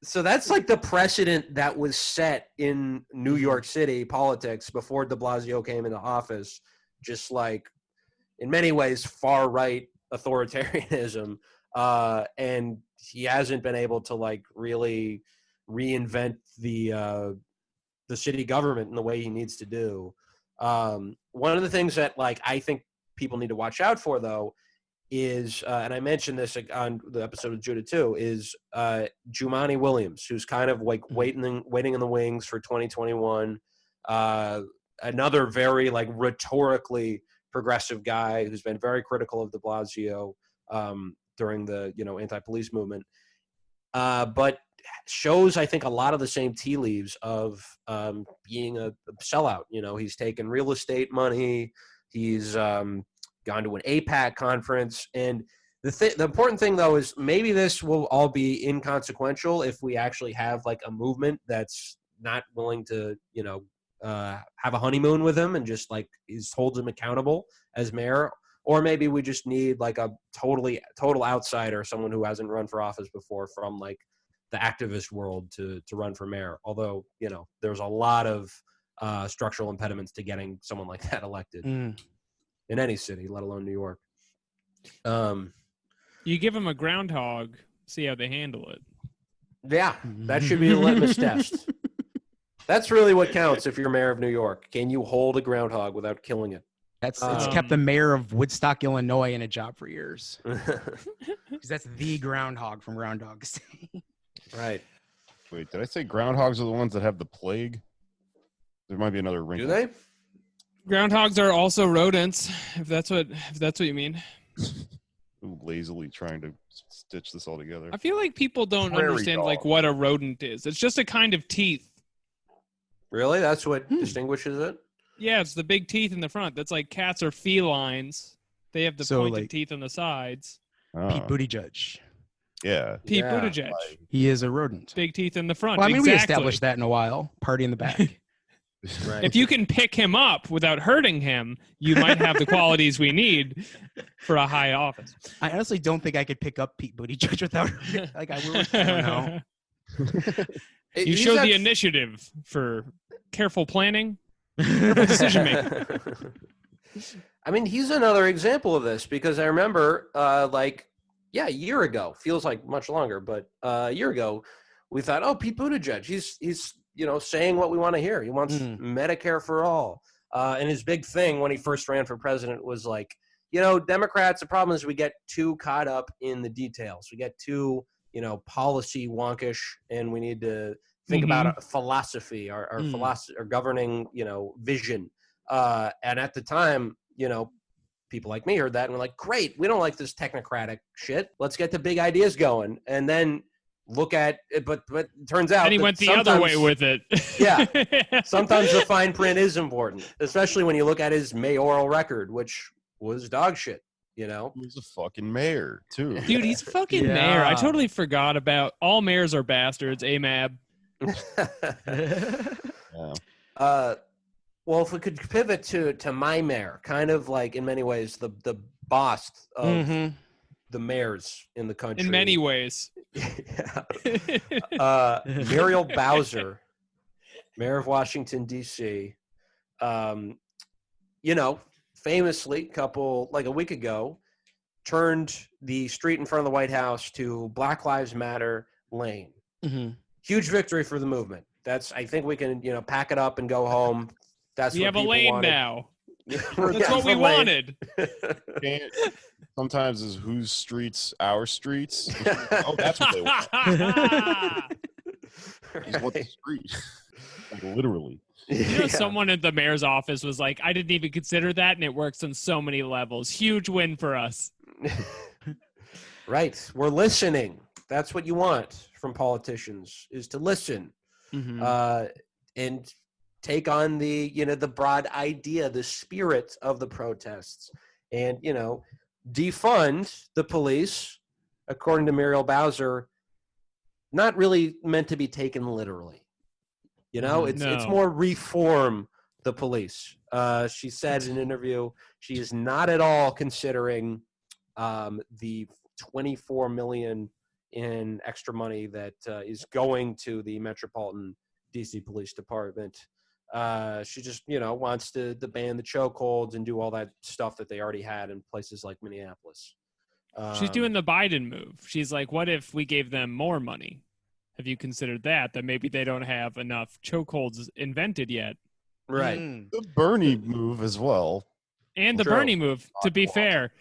So that's like the precedent that was set in New York City politics before de Blasio came into office, just like in many ways far right authoritarianism. And he hasn't been able to like really reinvent the city government in the way he needs to do. One of the things that like I think people need to watch out for though is, and I mentioned this on the episode with Judah too, is Jumaane Williams, who's kind of like waiting in the wings for 2021. Another very like rhetorically progressive guy who's been very critical of de Blasio during the anti-police movement, but shows I think a lot of the same tea leaves of being a sellout. He's taken real estate money. He's gone to an APAC conference. And the important thing, though, is maybe this will all be inconsequential if we actually have like a movement that's not willing to, have a honeymoon with him and just like holds him accountable as mayor. Or maybe we just need like a total outsider, someone who hasn't run for office before from like the activist world to run for mayor. Although, there's a lot of structural impediments to getting someone like that elected. In any city, let alone New York. You give them a groundhog, see how they handle it. Yeah, that should be a litmus test. That's really what counts if you're mayor of New York. Can you hold a groundhog without killing it? It's kept the mayor of Woodstock, Illinois in a job for years. Because that's the groundhog from Groundhog Day. Right. Wait, did I say groundhogs are the ones that have the plague? There might be another wrinkle. Do they? Groundhogs are also rodents, if that's what you mean. Lazily trying to stitch this all together. I feel like people don't Prairie understand dog. like what a rodent is. It's just a kind of teeth. Really? That's what distinguishes it? Yeah, it's the big teeth in the front. That's like cats are felines. They have the pointed like, teeth on the sides. Pete Buttigieg. Yeah. Pete Yeah. Buttigieg. He is a rodent. Big teeth in the front. Well, I mean, we Exactly. established that in a while. Party in the back. Right. If you can pick him up without hurting him, you might have the qualities we need for a high office. I honestly don't think I could pick up Pete Buttigieg without like I don't know. You showed the initiative for careful planning, careful decision making. I mean, he's another example of this because I remember, a year ago, feels like much longer, but a year ago, we thought, oh, Pete Buttigieg, he's saying what we want to hear. He wants Medicare for all. And his big thing when he first ran for president was like, Democrats, the problem is we get too caught up in the details. We get too, policy wonkish, and we need to think about a philosophy, our philosophy, our governing, vision. And at the time, people like me heard that and were like, great, we don't like this technocratic shit. Let's get the big ideas going. And then look at it, but it turns out and he went the other way with it. Yeah. Sometimes the fine print is important, especially when you look at his mayoral record, which was dog shit, He was a fucking mayor, too. Dude, he's a fucking mayor. I totally forgot about all mayors are bastards, AMAB. Yeah. Well, if we could pivot to my mayor, kind of like in many ways the boss of the mayors in the country. In many ways. Muriel Bowser, mayor of Washington, D.C., famously, a week ago, turned the street in front of the White House to Black Lives Matter lane. Huge victory for the movement. I think we can, pack it up and go home. That's we what have a people lane wanted. now. That's what we wanted. Sometimes is whose streets, our streets. Oh, that's what they want. Is what the street. Like, literally. Someone at the mayor's office was like, I didn't even consider that, and it works on so many levels. Huge win for us. Right. We're listening. That's what you want from politicians, is to listen and take on the broad idea, the spirit of the protests, and, defund the police, according to Muriel Bowser, not really meant to be taken literally. It's more reform the police. She said in an interview she is not at all considering the $24 million in extra money that is going to the Metropolitan DC Police Department. She just, wants to ban the chokeholds and do all that stuff that they already had in places like Minneapolis. She's doing the Biden move. She's like, what if we gave them more money? Have you considered that maybe they don't have enough chokeholds invented yet? Right. The Bernie move as well. And the Bernie move, to be fair.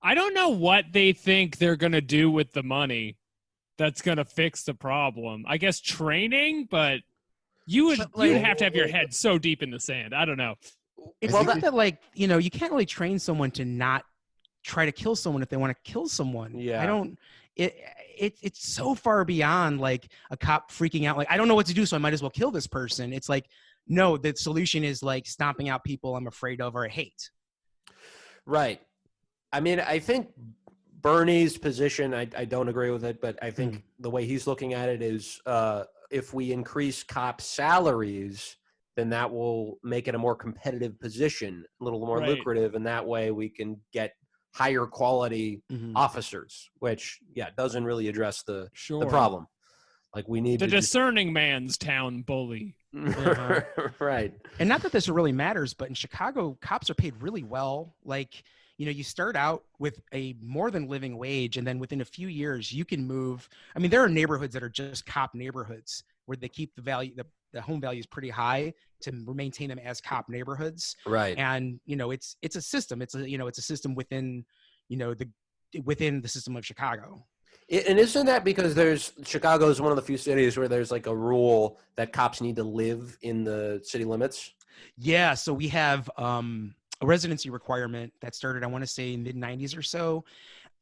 I don't know what they think they're going to do with the money that's going to fix the problem. I guess training, but you'd have to have your head so deep in the sand. I don't know. It's not that, you can't really train someone to not try to kill someone if they want to kill someone. Yeah. It's so far beyond like a cop freaking out. Like, I don't know what to do, so I might as well kill this person. It's like, no, the solution is like stomping out people I'm afraid of or I hate. Right. I mean, I think Bernie's position, I don't agree with it, but I think the way he's looking at it is if we increase cop salaries, then that will make it a more competitive position, a little more lucrative, and that way we can get higher quality officers, which doesn't really address the problem. Like, we need the discerning man's town bully. Right. And not that this really matters, but in Chicago, cops are paid really well. Like, you start out with a more than living wage, and then within a few years you can move. I mean, there are neighborhoods that are just cop neighborhoods where they keep the value, the home values pretty high to maintain them as cop neighborhoods. Right. And, it's a system. It's a system within, within the system of Chicago. And isn't that because Chicago is one of the few cities where there's like a rule that cops need to live in the city limits? Yeah. So we have a residency requirement that started, I want to say, mid-90s or so.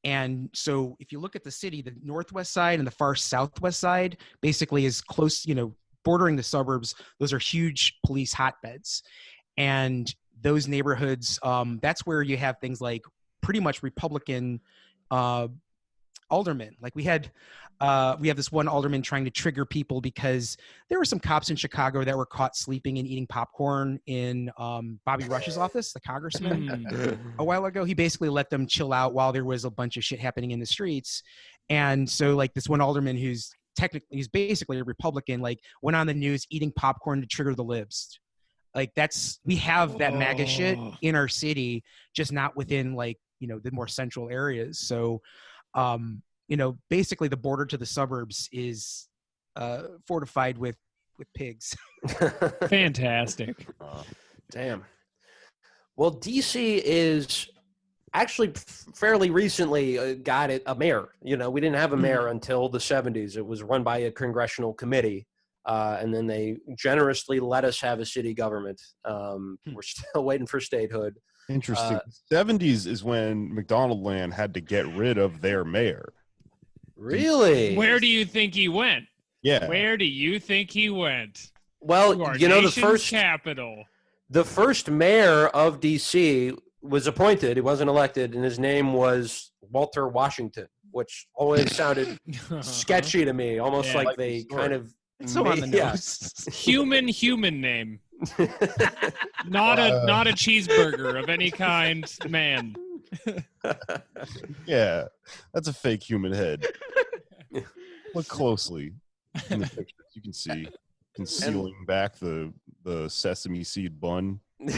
And so if you look at the city, the northwest side and the far southwest side basically is close, bordering the suburbs. Those are huge police hotbeds. And those neighborhoods, that's where you have things like pretty much Republican aldermen. Like we have this one alderman trying to trigger people because there were some cops in Chicago that were caught sleeping and eating popcorn in Bobby Rush's office, the congressman, a while ago. He basically let them chill out while there was a bunch of shit happening in the streets. And so like this one alderman who's technically he's basically a Republican, like went on the news eating popcorn to trigger the libs. Like we have that MAGA shit in our city, just not within like, the more central areas. So, basically the border to the suburbs is fortified with pigs. Fantastic. Damn. Well, DC is actually fairly recently got a mayor. We didn't have a mayor until the 70s. It was run by a congressional committee. And then they generously let us have a city government. We're still waiting for statehood. Interesting. 70s is when McDonald Land had to get rid of their mayor. Really? Where do you think he went? Yeah. Where do you think he went? Well, The first mayor of DC was appointed. He wasn't elected, and his name was Walter Washington, which always sounded sketchy to me, almost like they kind of so on the nose. Human name. Not a cheeseburger of any kind, man. Yeah, that's a fake human head. Look closely in the pictures. You can see concealing back the sesame seed bun. And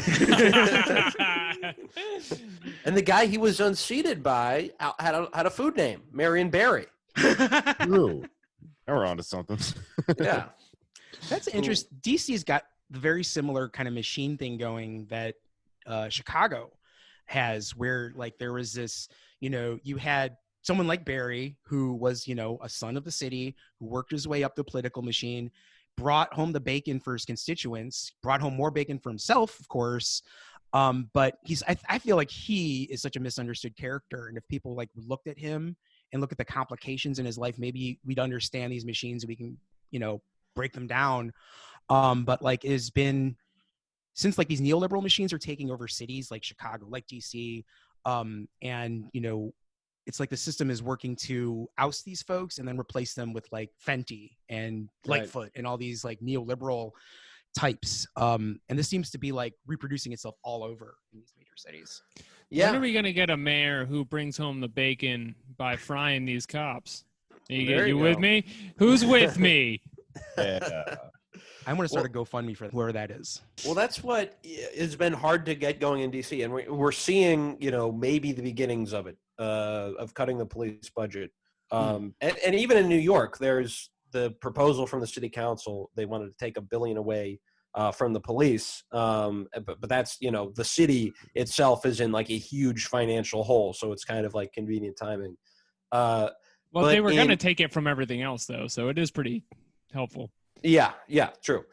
the guy he was unseated by had a food name, Marion Barry. True. Now we're on to something. Yeah. That's interesting. DC's got the very similar kind of machine thing going that Chicago has, where like there was this, you had someone like Barry, who was, a son of the city, who worked his way up the political machine, brought home the bacon for his constituents, brought home more bacon for himself, of course. But I feel like he is such a misunderstood character. And if people like looked at him and look at the complications in his life, maybe we'd understand these machines and we can, break them down. But like it has been since like these neoliberal machines are taking over cities like Chicago, like DC, and it's like the system is working to oust these folks and then replace them with like Fenty and Lightfoot and all these like neoliberal types. And this seems to be like reproducing itself all over in these major cities. Yeah. When are we going to get a mayor who brings home the bacon by frying these cops? You with me? Who's with me? Yeah. I'm going to start a GoFundMe for whoever that is. Well, that's what has been hard to get going in DC. And we're seeing, maybe the beginnings of it, of cutting the police budget. And even in New York, there's the proposal from the city council. They wanted to take $1 billion away from the police. But that's, the city itself is in like a huge financial hole. So it's kind of like convenient timing. Well, they were going to take it from everything else, though. So it is pretty helpful. Yeah, true.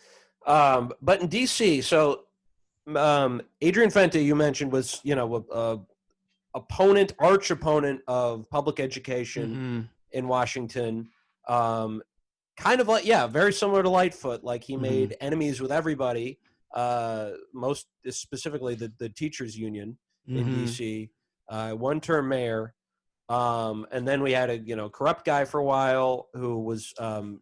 But in DC, so Adrian Fenty, you mentioned, was, arch opponent of public education in Washington. Kind of like, very similar to Lightfoot. Like he made enemies with everybody, most specifically the teachers union in DC, one-term mayor. And then we had a corrupt guy for a while who was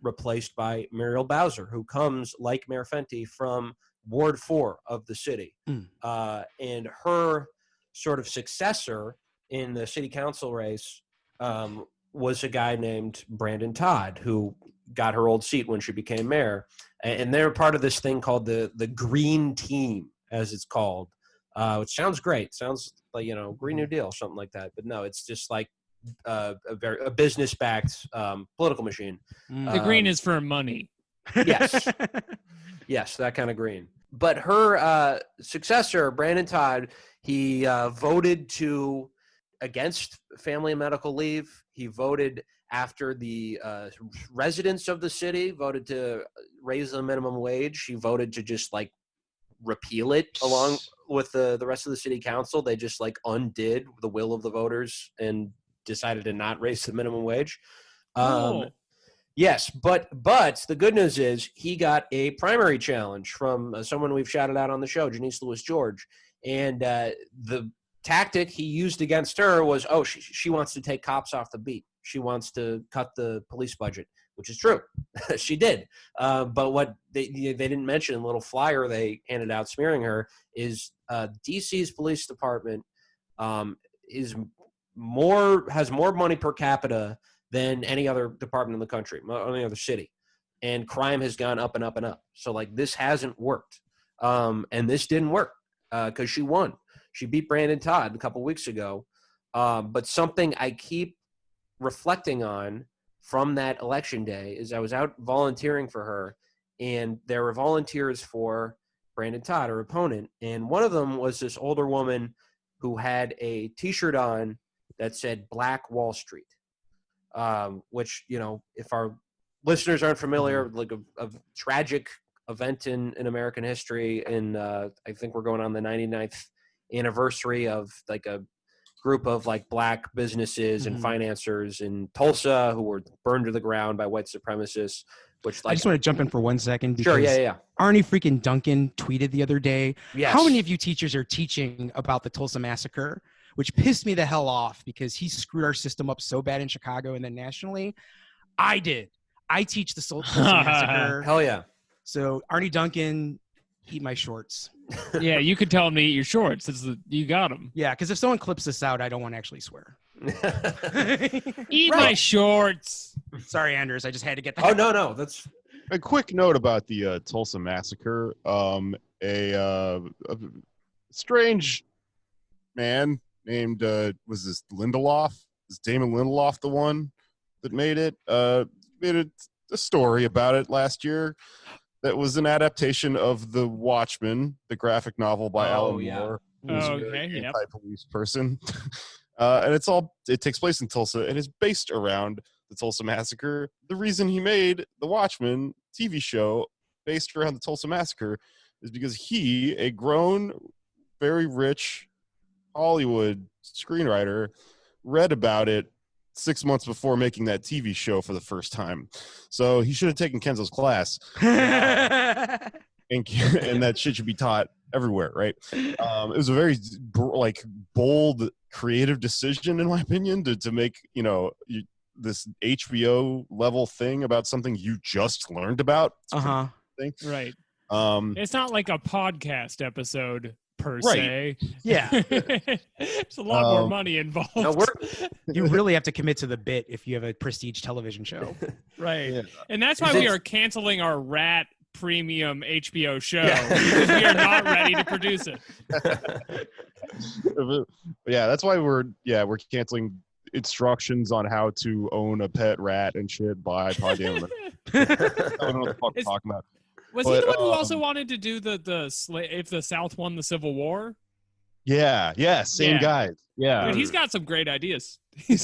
replaced by Muriel Bowser, who comes, like Mayor Fenty, from Ward 4 of the city. And her sort of successor in the city council race was a guy named Brandon Todd, who got her old seat when she became mayor. And they're part of this thing called the Green Team, as it's called, which sounds great. Sounds like, Green New Deal, something like that. But no, it's just like a business-backed political machine. The green is for money. Yes. Yes, that kind of green. But her successor, Brandon Todd, he voted against family and medical leave. He voted after the residents of the city voted to raise the minimum wage. He voted to just like repeal it along with the rest of the city council. They just like undid the will of the voters and decided to not raise the minimum wage. Yes, but the good news is he got a primary challenge from someone we've shouted out on the show, Janice Lewis George, and the tactic he used against her was, she wants to take cops off the beat. She wants to cut the police budget, which is true. She did. But what they didn't mention in the little flyer they handed out smearing her is DC's police department has more money per capita than any other department in the country, any other city. And crime has gone up and up and up. So like this hasn't worked. And this didn't work because she won. She beat Brandon Todd a couple weeks ago. But something I keep reflecting on from that election day is I was out volunteering for her, and there were volunteers for Brandon Todd, her opponent. And one of them was this older woman who had a T-shirt on that said Black Wall Street, which, you know, if our listeners aren't familiar, like a tragic event in American history. And I think we're going on the 99th anniversary of like a group of like black businesses and financiers in Tulsa who were burned to the ground by white supremacists. Which, like, I just want to jump in for 1 second. Because sure, yeah. Arnie freaking Duncan tweeted the other day, Yes. how many of you teachers are teaching about the Tulsa Massacre? Which pissed me the hell off because he screwed our system up so bad in Chicago and then nationally. I did. I teach the Tulsa Massacre. Hell yeah. So Arnie Duncan, eat my shorts. Yeah, you could tell him to eat your shorts. You got them. Yeah, because if someone clips this out, I don't want to actually swear. Eat my shorts. Sorry, Anders. I just had to get that. Oh, no. That's A quick note about the Tulsa Massacre. A strange man named was this Lindelof? Is Damon Lindelof the one that made it? Made a story about it last year. That was an adaptation of The Watchmen, the graphic novel by Alan Moore, who's a very anti-police person. And it takes place in Tulsa and is based around the Tulsa Massacre. The reason he made The Watchmen TV show based around the Tulsa Massacre is because he, a grown, very rich Hollywood screenwriter, read about it 6 months before making that TV show for the first time. So he should have taken Kenzo's class. And that shit should be taught everywhere, right? It was a very bold, creative decision, in my opinion, to make, you know, this HBO level thing about something you just learned about. Right. It's not like a podcast episode per se. Yeah. It's a lot more money involved. No, you really have to commit to the bit if you have a prestige television show. Right. Yeah. And that's why we are canceling our rat premium HBO show because we are not ready to produce it. Yeah, that's why we're canceling instructions on how to own a pet rat and shit by Pod Damon. I don't know what the fuck we're talking about. Was he the one who also wanted to do if the South won the Civil War? Yeah, same guy. Yeah. Dude, he's got some great ideas.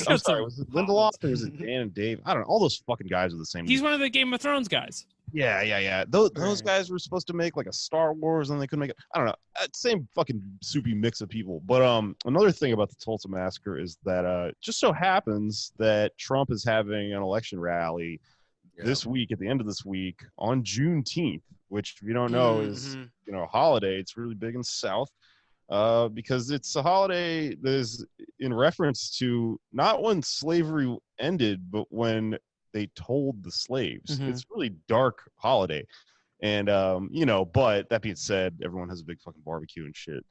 I'm sorry, was it Lindelof or was it Dan and Dave? I don't know. All those fucking guys are the same. He's one of the Game of Thrones guys. Yeah. Those guys were supposed to make like a Star Wars and they couldn't make it. I don't know. Same fucking soupy mix of people. But another thing about the Tulsa Massacre is that just so happens that Trump is having an election rally this week, at the end of this week, on Juneteenth, which, if you don't know, is a holiday. It's really big in the South because it's a holiday that is in reference to not when slavery ended, but when they told the slaves. It's a really dark holiday. And, but that being said, everyone has a big fucking barbecue and shit.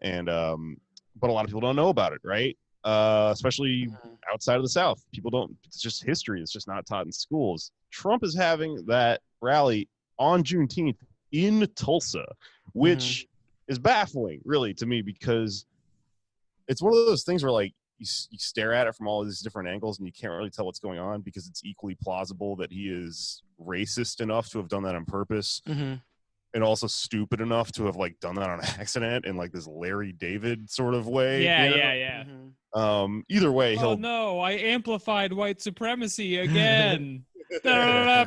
And, but a lot of people don't know about it, right? Especially outside of the South. People don't, it's just history. It's just not taught in schools. Trump is having that rally on Juneteenth in Tulsa, which is baffling, really, to me, because it's one of those things where, like, you stare at it from all these different angles and you can't really tell what's going on because it's equally plausible that he is racist enough to have done that on purpose and also stupid enough to have, like, done that on accident in, like, this Larry David sort of way. Yeah. Either way, Oh, no, I amplified white supremacy again. I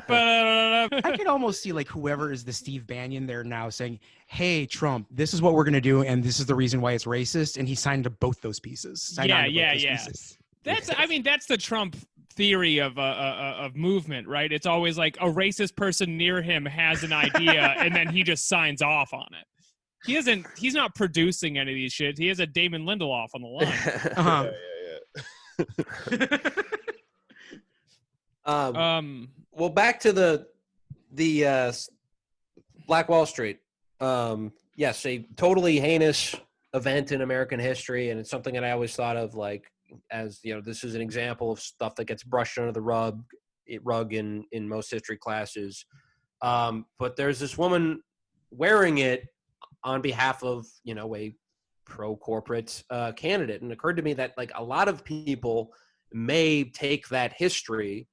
can almost see like whoever is the Steve Bannon there now saying, hey, Trump, this is what we're going to do. And this is the reason why it's racist. And he signed to both those pieces. Pieces. That's the Trump theory of movement, right? It's always like a racist person near him has an idea and then he just signs off on it. He's not producing any of these shit. He has a Damon Lindelof on the line. Well, back to the Black Wall Street. Yes, a totally heinous event in American history, and it's something that I always thought of like as you know, this is an example of stuff that gets brushed under the rug in most history classes. But there's this woman wearing it on behalf of, you know, a pro-corporate candidate. And it occurred to me that like a lot of people may take that history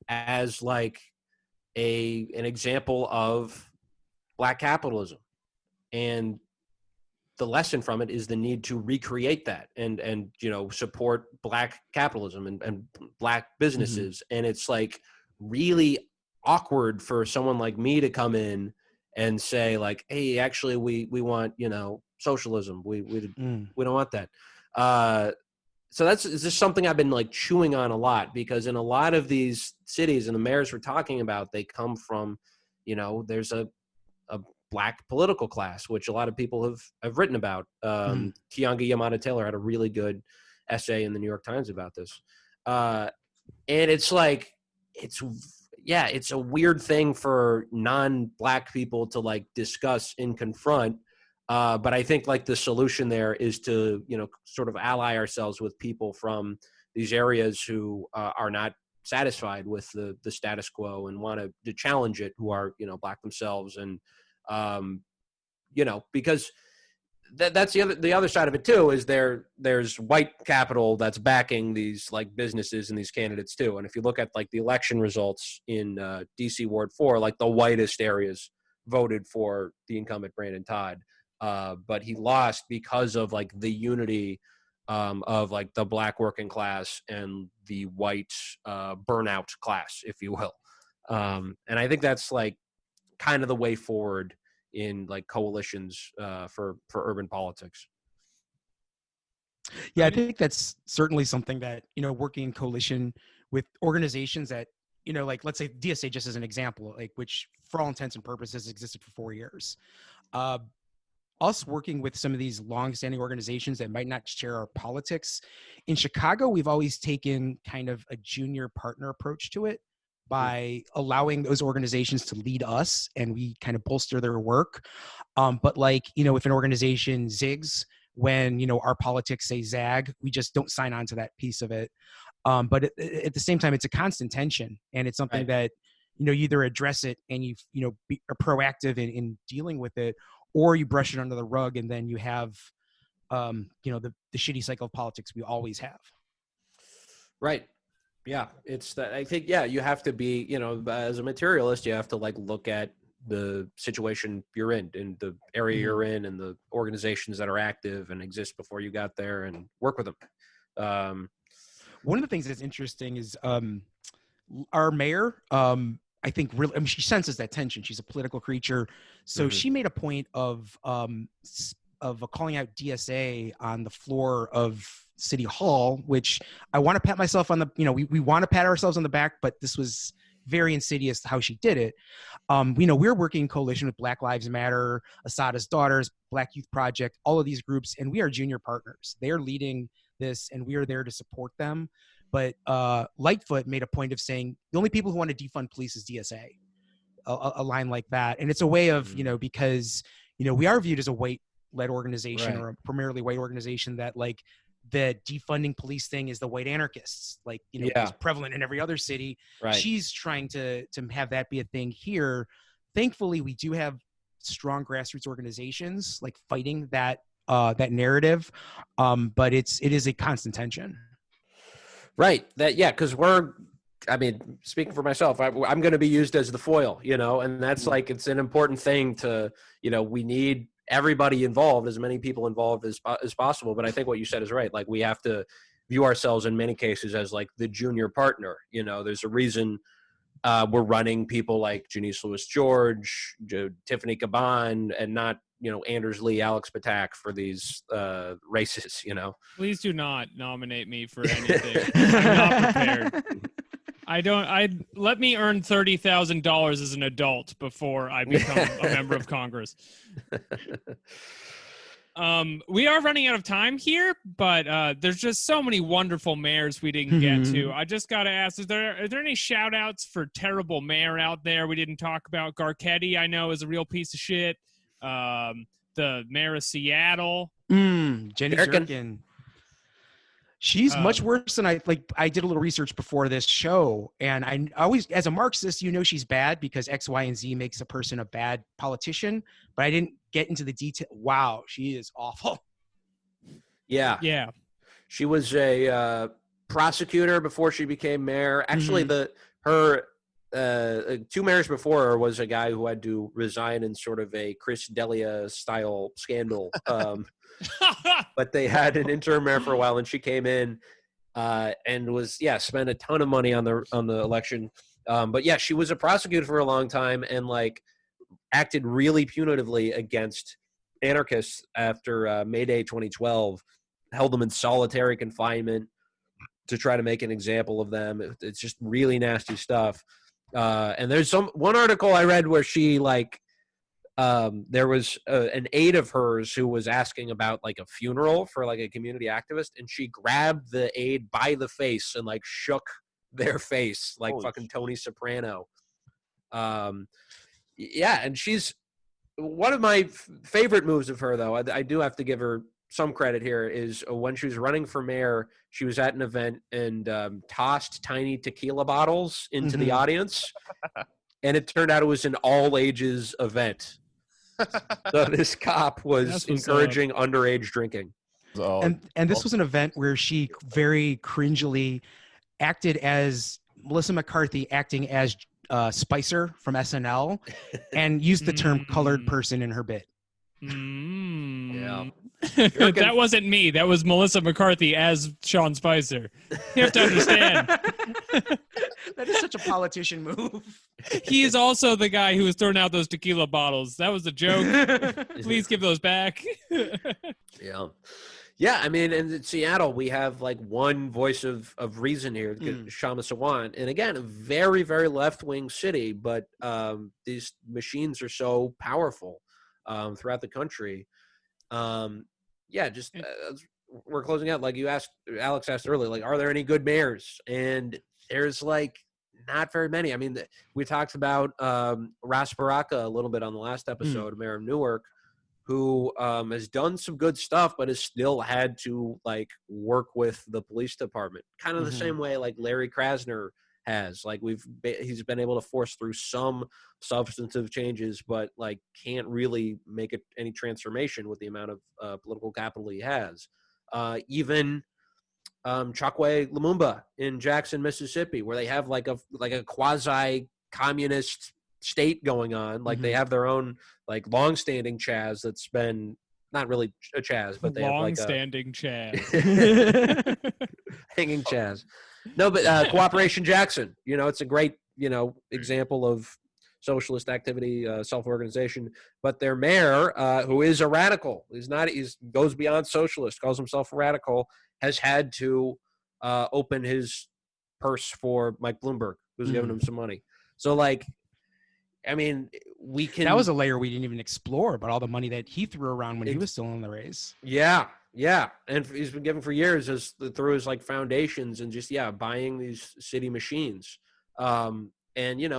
as like an example of Black capitalism. And the lesson from it is the need to recreate that and you know, support Black capitalism and Black businesses. And it's like really awkward for someone like me to come in and say like, hey, actually we want, you know, socialism. We don't want that. So it's just something I've been like chewing on a lot, because in a lot of these cities and the mayors we're talking about, they come from, you know, there's a Black political class, which a lot of people have written about. Keeanga-Yamahtta Taylor had a really good essay in the New York Times about this. And it's like, it's a weird thing for non-Black people to like discuss and confront. But I think like the solution there is to, you know, sort of ally ourselves with people from these areas who are not satisfied with the status quo and want to challenge it, who are, you know, Black themselves. And, you know, because that's the other side of it too, is there's white capital that's backing these like businesses and these candidates too. And if you look at like the election results in DC Ward 4, like the whitest areas voted for the incumbent Brandon Todd. But he lost because of like the unity of like the Black working class and the white burnout class, if you will. And I think that's like kind of the way forward in like coalitions for urban politics. Yeah, I think that's certainly something that, you know, working in coalition with organizations that, you know, like let's say DSA just as an example, like which for all intents and purposes existed for 4 years. Us working with some of these longstanding organizations that might not share our politics. In Chicago, we've always taken kind of a junior partner approach to it by allowing those organizations to lead us, and we kind of bolster their work. But like, you know, if an organization zigs when, you know, our politics say zag, we just don't sign on to that piece of it. But at the same time, it's a constant tension, and it's something that, you know, you either address it and you know, are proactive in dealing with it, or you brush it under the rug, and then you have, you know, the shitty cycle of politics we always have. Right. Yeah. It's that, I think, yeah, you have to be, you know, as a materialist, you have to like look at the situation you're in and the area you're in and the organizations that are active and exist before you got there, and work with them. One of the things that's interesting is our mayor, I think really, I mean, she senses that tension. She's a political creature. So she made a point of calling out DSA on the floor of City Hall, which I want to pat myself on the, you know, we want to pat ourselves on the back, but this was very insidious how she did it. You know, we're working in coalition with Black Lives Matter, Asada's Daughters, Black Youth Project, all of these groups, and we are junior partners. They're leading this, and we are there to support them. But Lightfoot made a point of saying the only people who want to defund police is DSA, a line like that. And it's a way of, you know, because, you know, we are viewed as a white-led organization, or a primarily white organization, that like the defunding police thing is the white anarchists, like, you know, is prevalent in every other city. She's trying to have that be a thing here. Thankfully, we do have strong grassroots organizations like fighting that narrative, but it is a constant tension. Right. That, yeah, because I mean, speaking for myself, I'm going to be used as the foil, you know, and that's like, it's an important thing to, you know, we need everybody involved, as many people involved as possible. But I think what you said is right. Like, we have to view ourselves in many cases as like the junior partner. You know, there's a reason we're running people like Janice Lewis George, Tiffany Caban, and not, you know, Anders Lee, Alex Patak for these races, you know. Please do not nominate me for anything. I'm not prepared. Let me earn $30,000 as an adult before I become a member of Congress. We are running out of time here, but there's just so many wonderful mayors we didn't get to. I just got to ask, are there any shout outs for terrible mayor out there we didn't talk about? Garcetti, I know, is a real piece of shit. The mayor of Seattle. Jenny Durkin. She's much worse than I did a little research before this show, and I always, as a Marxist, she's bad because X, Y, and Z makes a person a bad politician. But I didn't get into the detail. Wow, she is awful. Yeah. Yeah. She was a prosecutor before she became mayor. Actually, her 2 mayors before her was a guy who had to resign in sort of a Chris D'Elia style scandal. But they had an interim mayor for a while, and she came in and was spent a ton of money on the election. But yeah, she was a prosecutor for a long time and like acted really punitively against anarchists after May Day 2012. Held them in solitary confinement to try to make an example of them. It's just really nasty stuff. And there's one article I read where she there was an aide of hers who was asking about like a funeral for like a community activist, and she grabbed the aide by the face and like shook their face like fucking Tony Soprano. Yeah, and she's one of my favorite moves of her, though. I do have to give her some credit here, is when she was running for mayor, she was at an event and tossed tiny tequila bottles into the audience, and it turned out it was an all ages event. So this cop was encouraging underage drinking. And this was an event where she very cringily acted as Melissa McCarthy acting as Spicer from SNL and used the term colored person in her bit. Yeah. That wasn't me. That was Melissa McCarthy as Sean Spicer. You have to understand. That is such a politician move. He is also the guy who was throwing out those tequila bottles. That was a joke. Please give those back. Yeah. Yeah, I mean, in Seattle, we have like one voice of reason here, Shama Sawant. And again, a very, very left-wing city, but these machines are so powerful throughout the country. We're closing out. Like Alex asked earlier, like, are there any good mayors? And there's like not very many. I mean, we talked about Ras Baraka a little bit on the last episode, Mayor of Newark, who has done some good stuff, but has still had to like work with the police department, kind of the same way like Larry Krasner has. Like he's been able to force through some substantive changes, but like can't really make any transformation with the amount of political capital he has. Even Chokwe Lumumba in Jackson, Mississippi, where they have like a quasi communist state going on. Like they have their own like long-standing Chaz that's been not really a Chaz, but they have like long-standing Chaz, hanging Chaz. No, but Cooperation Jackson. It's a great example of socialist activity, self-organization. But their mayor, who is a radical, goes beyond socialist, calls himself a radical, has had to open his purse for Mike Bloomberg, who's giving him some money. So like, I mean, that was a layer we didn't even explore, but all the money that he threw around when he was still in the race. Yeah. And he's been given for years through his like foundations and just, buying these city machines. And,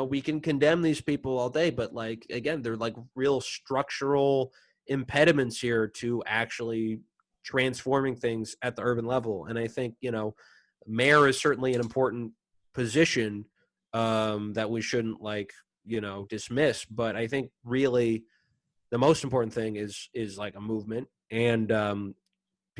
we can condemn these people all day, but like, again, they're like real structural impediments here to actually transforming things at the urban level. And I think, mayor is certainly an important position that we shouldn't like, dismiss. But I think really the most important thing is like a movement and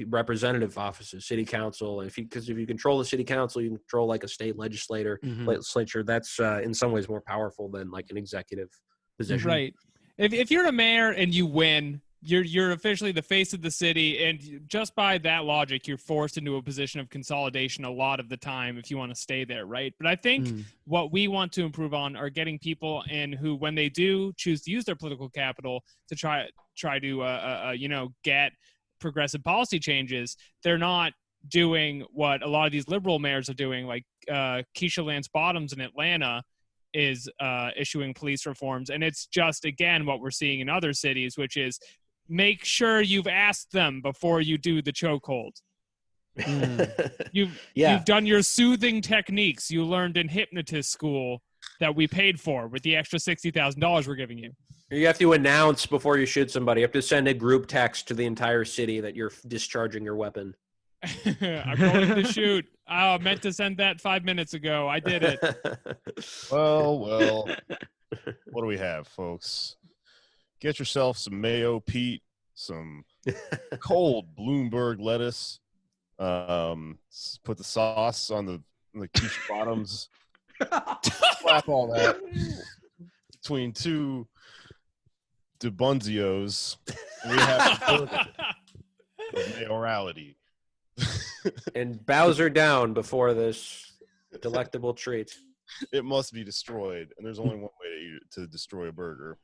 representative offices, city council. Because if you control the city council, you control like a state legislature. That's in some ways more powerful than like an executive position. Right. If you're a mayor and you win, you're officially the face of the city, and just by that logic, you're forced into a position of consolidation a lot of the time if you want to stay there, right? But I think what we want to improve on are getting people in who, when they do choose to use their political capital to try to get progressive policy changes, they're not doing what a lot of these liberal mayors are doing, like Keisha Lance Bottoms in Atlanta is issuing police reforms. And it's just, again, what we're seeing in other cities, which is make sure you've asked them before you do the chokehold. You've done your soothing techniques you learned in hypnotist school that we paid for with the extra $60,000 we're giving you. You have to announce before you shoot somebody. You have to send a group text to the entire city that you're discharging your weapon. I'm going to shoot. Oh, I meant to send that 5 minutes ago. I did it. Well, what do we have, folks? Get yourself some mayo, Pete, some cold Bloomberg lettuce. Put the sauce on the quiche bottoms. Slap all that between two DeBunzios. We have the mayorality. And Bowser down before this delectable treat. It must be destroyed, and there's only one way to eat it, to destroy a burger.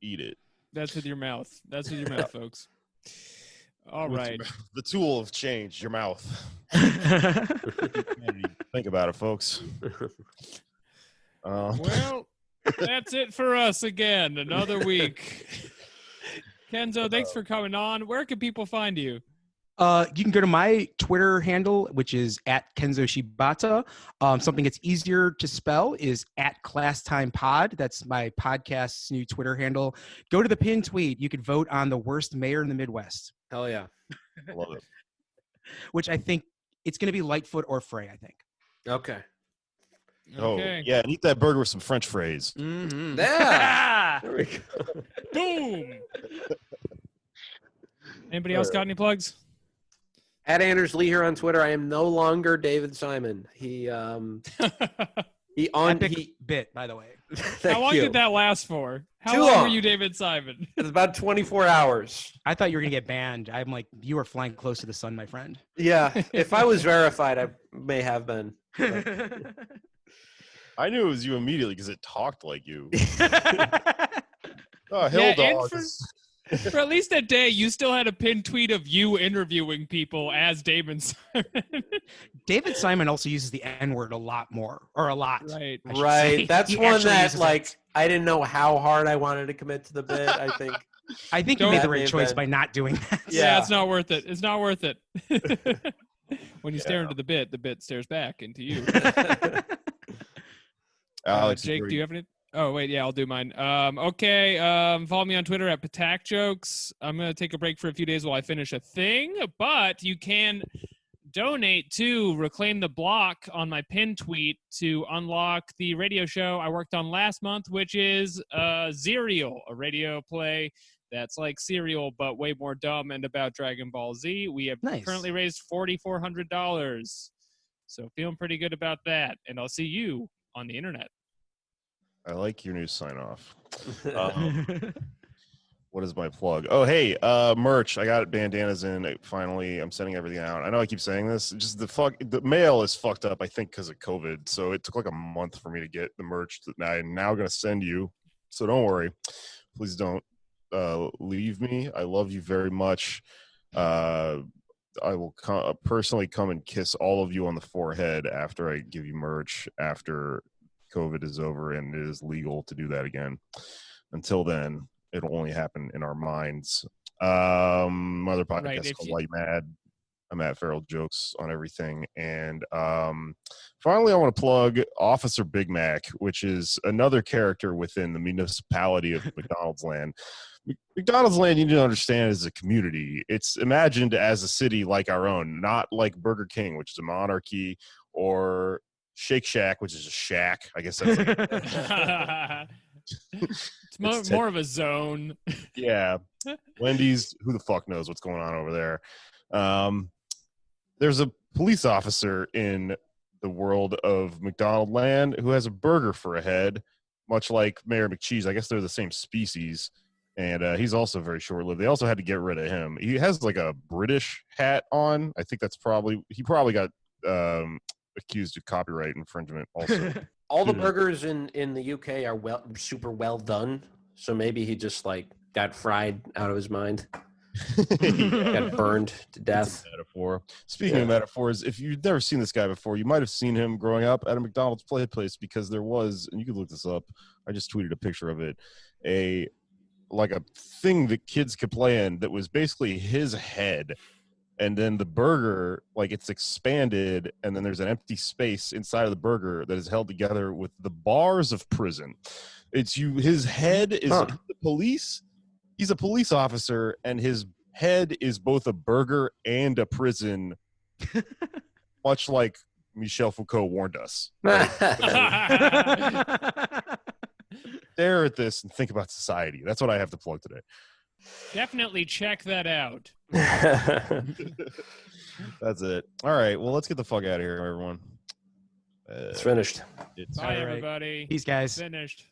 Eat it. That's with your mouth. That's with your mouth, folks. All With right. the tool of change, your mouth. Think about it, folks. Well, that's it for us again. Another week. Kenzo, thanks for coming on. Where can people find you? You can go to my Twitter handle, which is @Kenzo Shibata. Something that's easier to spell is @ClassTimePod. That's my podcast's new Twitter handle. Go to the pin tweet. You can vote on the worst mayor in the Midwest, Hell yeah. I love it. which I think it's going to be Lightfoot or Frey, I think. Okay. Okay. Oh, yeah, and eat that burger with some French fries. Mm-hmm. Yeah. There we go. Boom. Anybody else got any plugs? At Anders Lee here on Twitter. I am no longer David Simon. He Epic bit, by the way. How long did that last for? How Too long were long. you David Simon? It's about 24 hours. I thought you were going to get banned. I'm like, you were flying close to the sun, my friend. Yeah. If I was verified, I may have been. I knew it was you immediately because it talked like you. Oh, Yeah, hell, and dog. For at least a day, you still had a pinned tweet of you interviewing people as David Simon. David Simon also uses the N-word a lot more, or a lot. Right. I should say. Right. That's He one actually that, uses like, it. I didn't know how hard I wanted to commit to the bit, I think. I think you Don't- made the That may right have choice been- by not doing that. Yeah, Yeah. it's not worth it. It's not worth it. When you stare Yeah. into the bit stares back into you. Alex, Jake, do you have any? Oh, wait, yeah, I'll do mine. Okay, follow me on Twitter at Patak Jokes. I'm going to take a break for a few days while I finish a thing, but you can donate to Reclaim the Block on my pin tweet to unlock the radio show I worked on last month, which is Serial, a radio play that's like Serial, but way more dumb and about Dragon Ball Z. We have Nice. currently raised $4,400. So feeling pretty good about that. And I'll see you on the internet. I like your new sign off. What is my plug? Oh, hey, merch. I got bandanas in. Finally, I'm sending everything out. I know I keep saying this. Just the mail is fucked up, I think, because of COVID. So it took like a month for me to get the merch that I'm now going to send you. So don't worry. Please don't leave me. I love you very much. I will personally come and kiss all of you on the forehead after I give you merch, after COVID is over and it is legal to do that again. Until then, it'll only happen in our minds. My other podcast Right, is if called you- White Mad. I'm at Feral Jokes on everything. And finally, I want to plug Officer Big Mac, which is another character within the municipality of McDonald's Land. McDonald's Land, you need to understand, is a community. It's imagined as a city like our own, not like Burger King, which is a monarchy, or Shake Shack, which is a shack. I guess that's like, It's more of a zone. yeah. Wendy's, who the fuck knows what's going on over there. There's a police officer in the world of McDonald Land who has a burger for a head, much like Mayor McCheese. I guess they're the same species. And he's also very short-lived. They also had to get rid of him. He has like a British hat on. I think he probably got accused of copyright infringement also. All the Hmm. burgers in the UK are super well done. So maybe he just like got fried out of his mind, got burned to death. Metaphor. Speaking of metaphors, if you've never seen this guy before, you might have seen him growing up at a McDonald's play place, because there was, and you could look this up, I just tweeted a picture of it, a thing that kids could play in that was basically his head, and then the burger, like, it's expanded, and then there's an empty space inside of the burger that is held together with the bars of prison. His head is the police. He's a police officer, and his head is both a burger and a prison Much like Michel Foucault warned us. Stare at this and think about society. That's what I have to plug today. Definitely check that out. That's it. All right. Well, let's get the fuck out of here, everyone. It's finished. It's Bye, everybody. Peace, guys. Finished.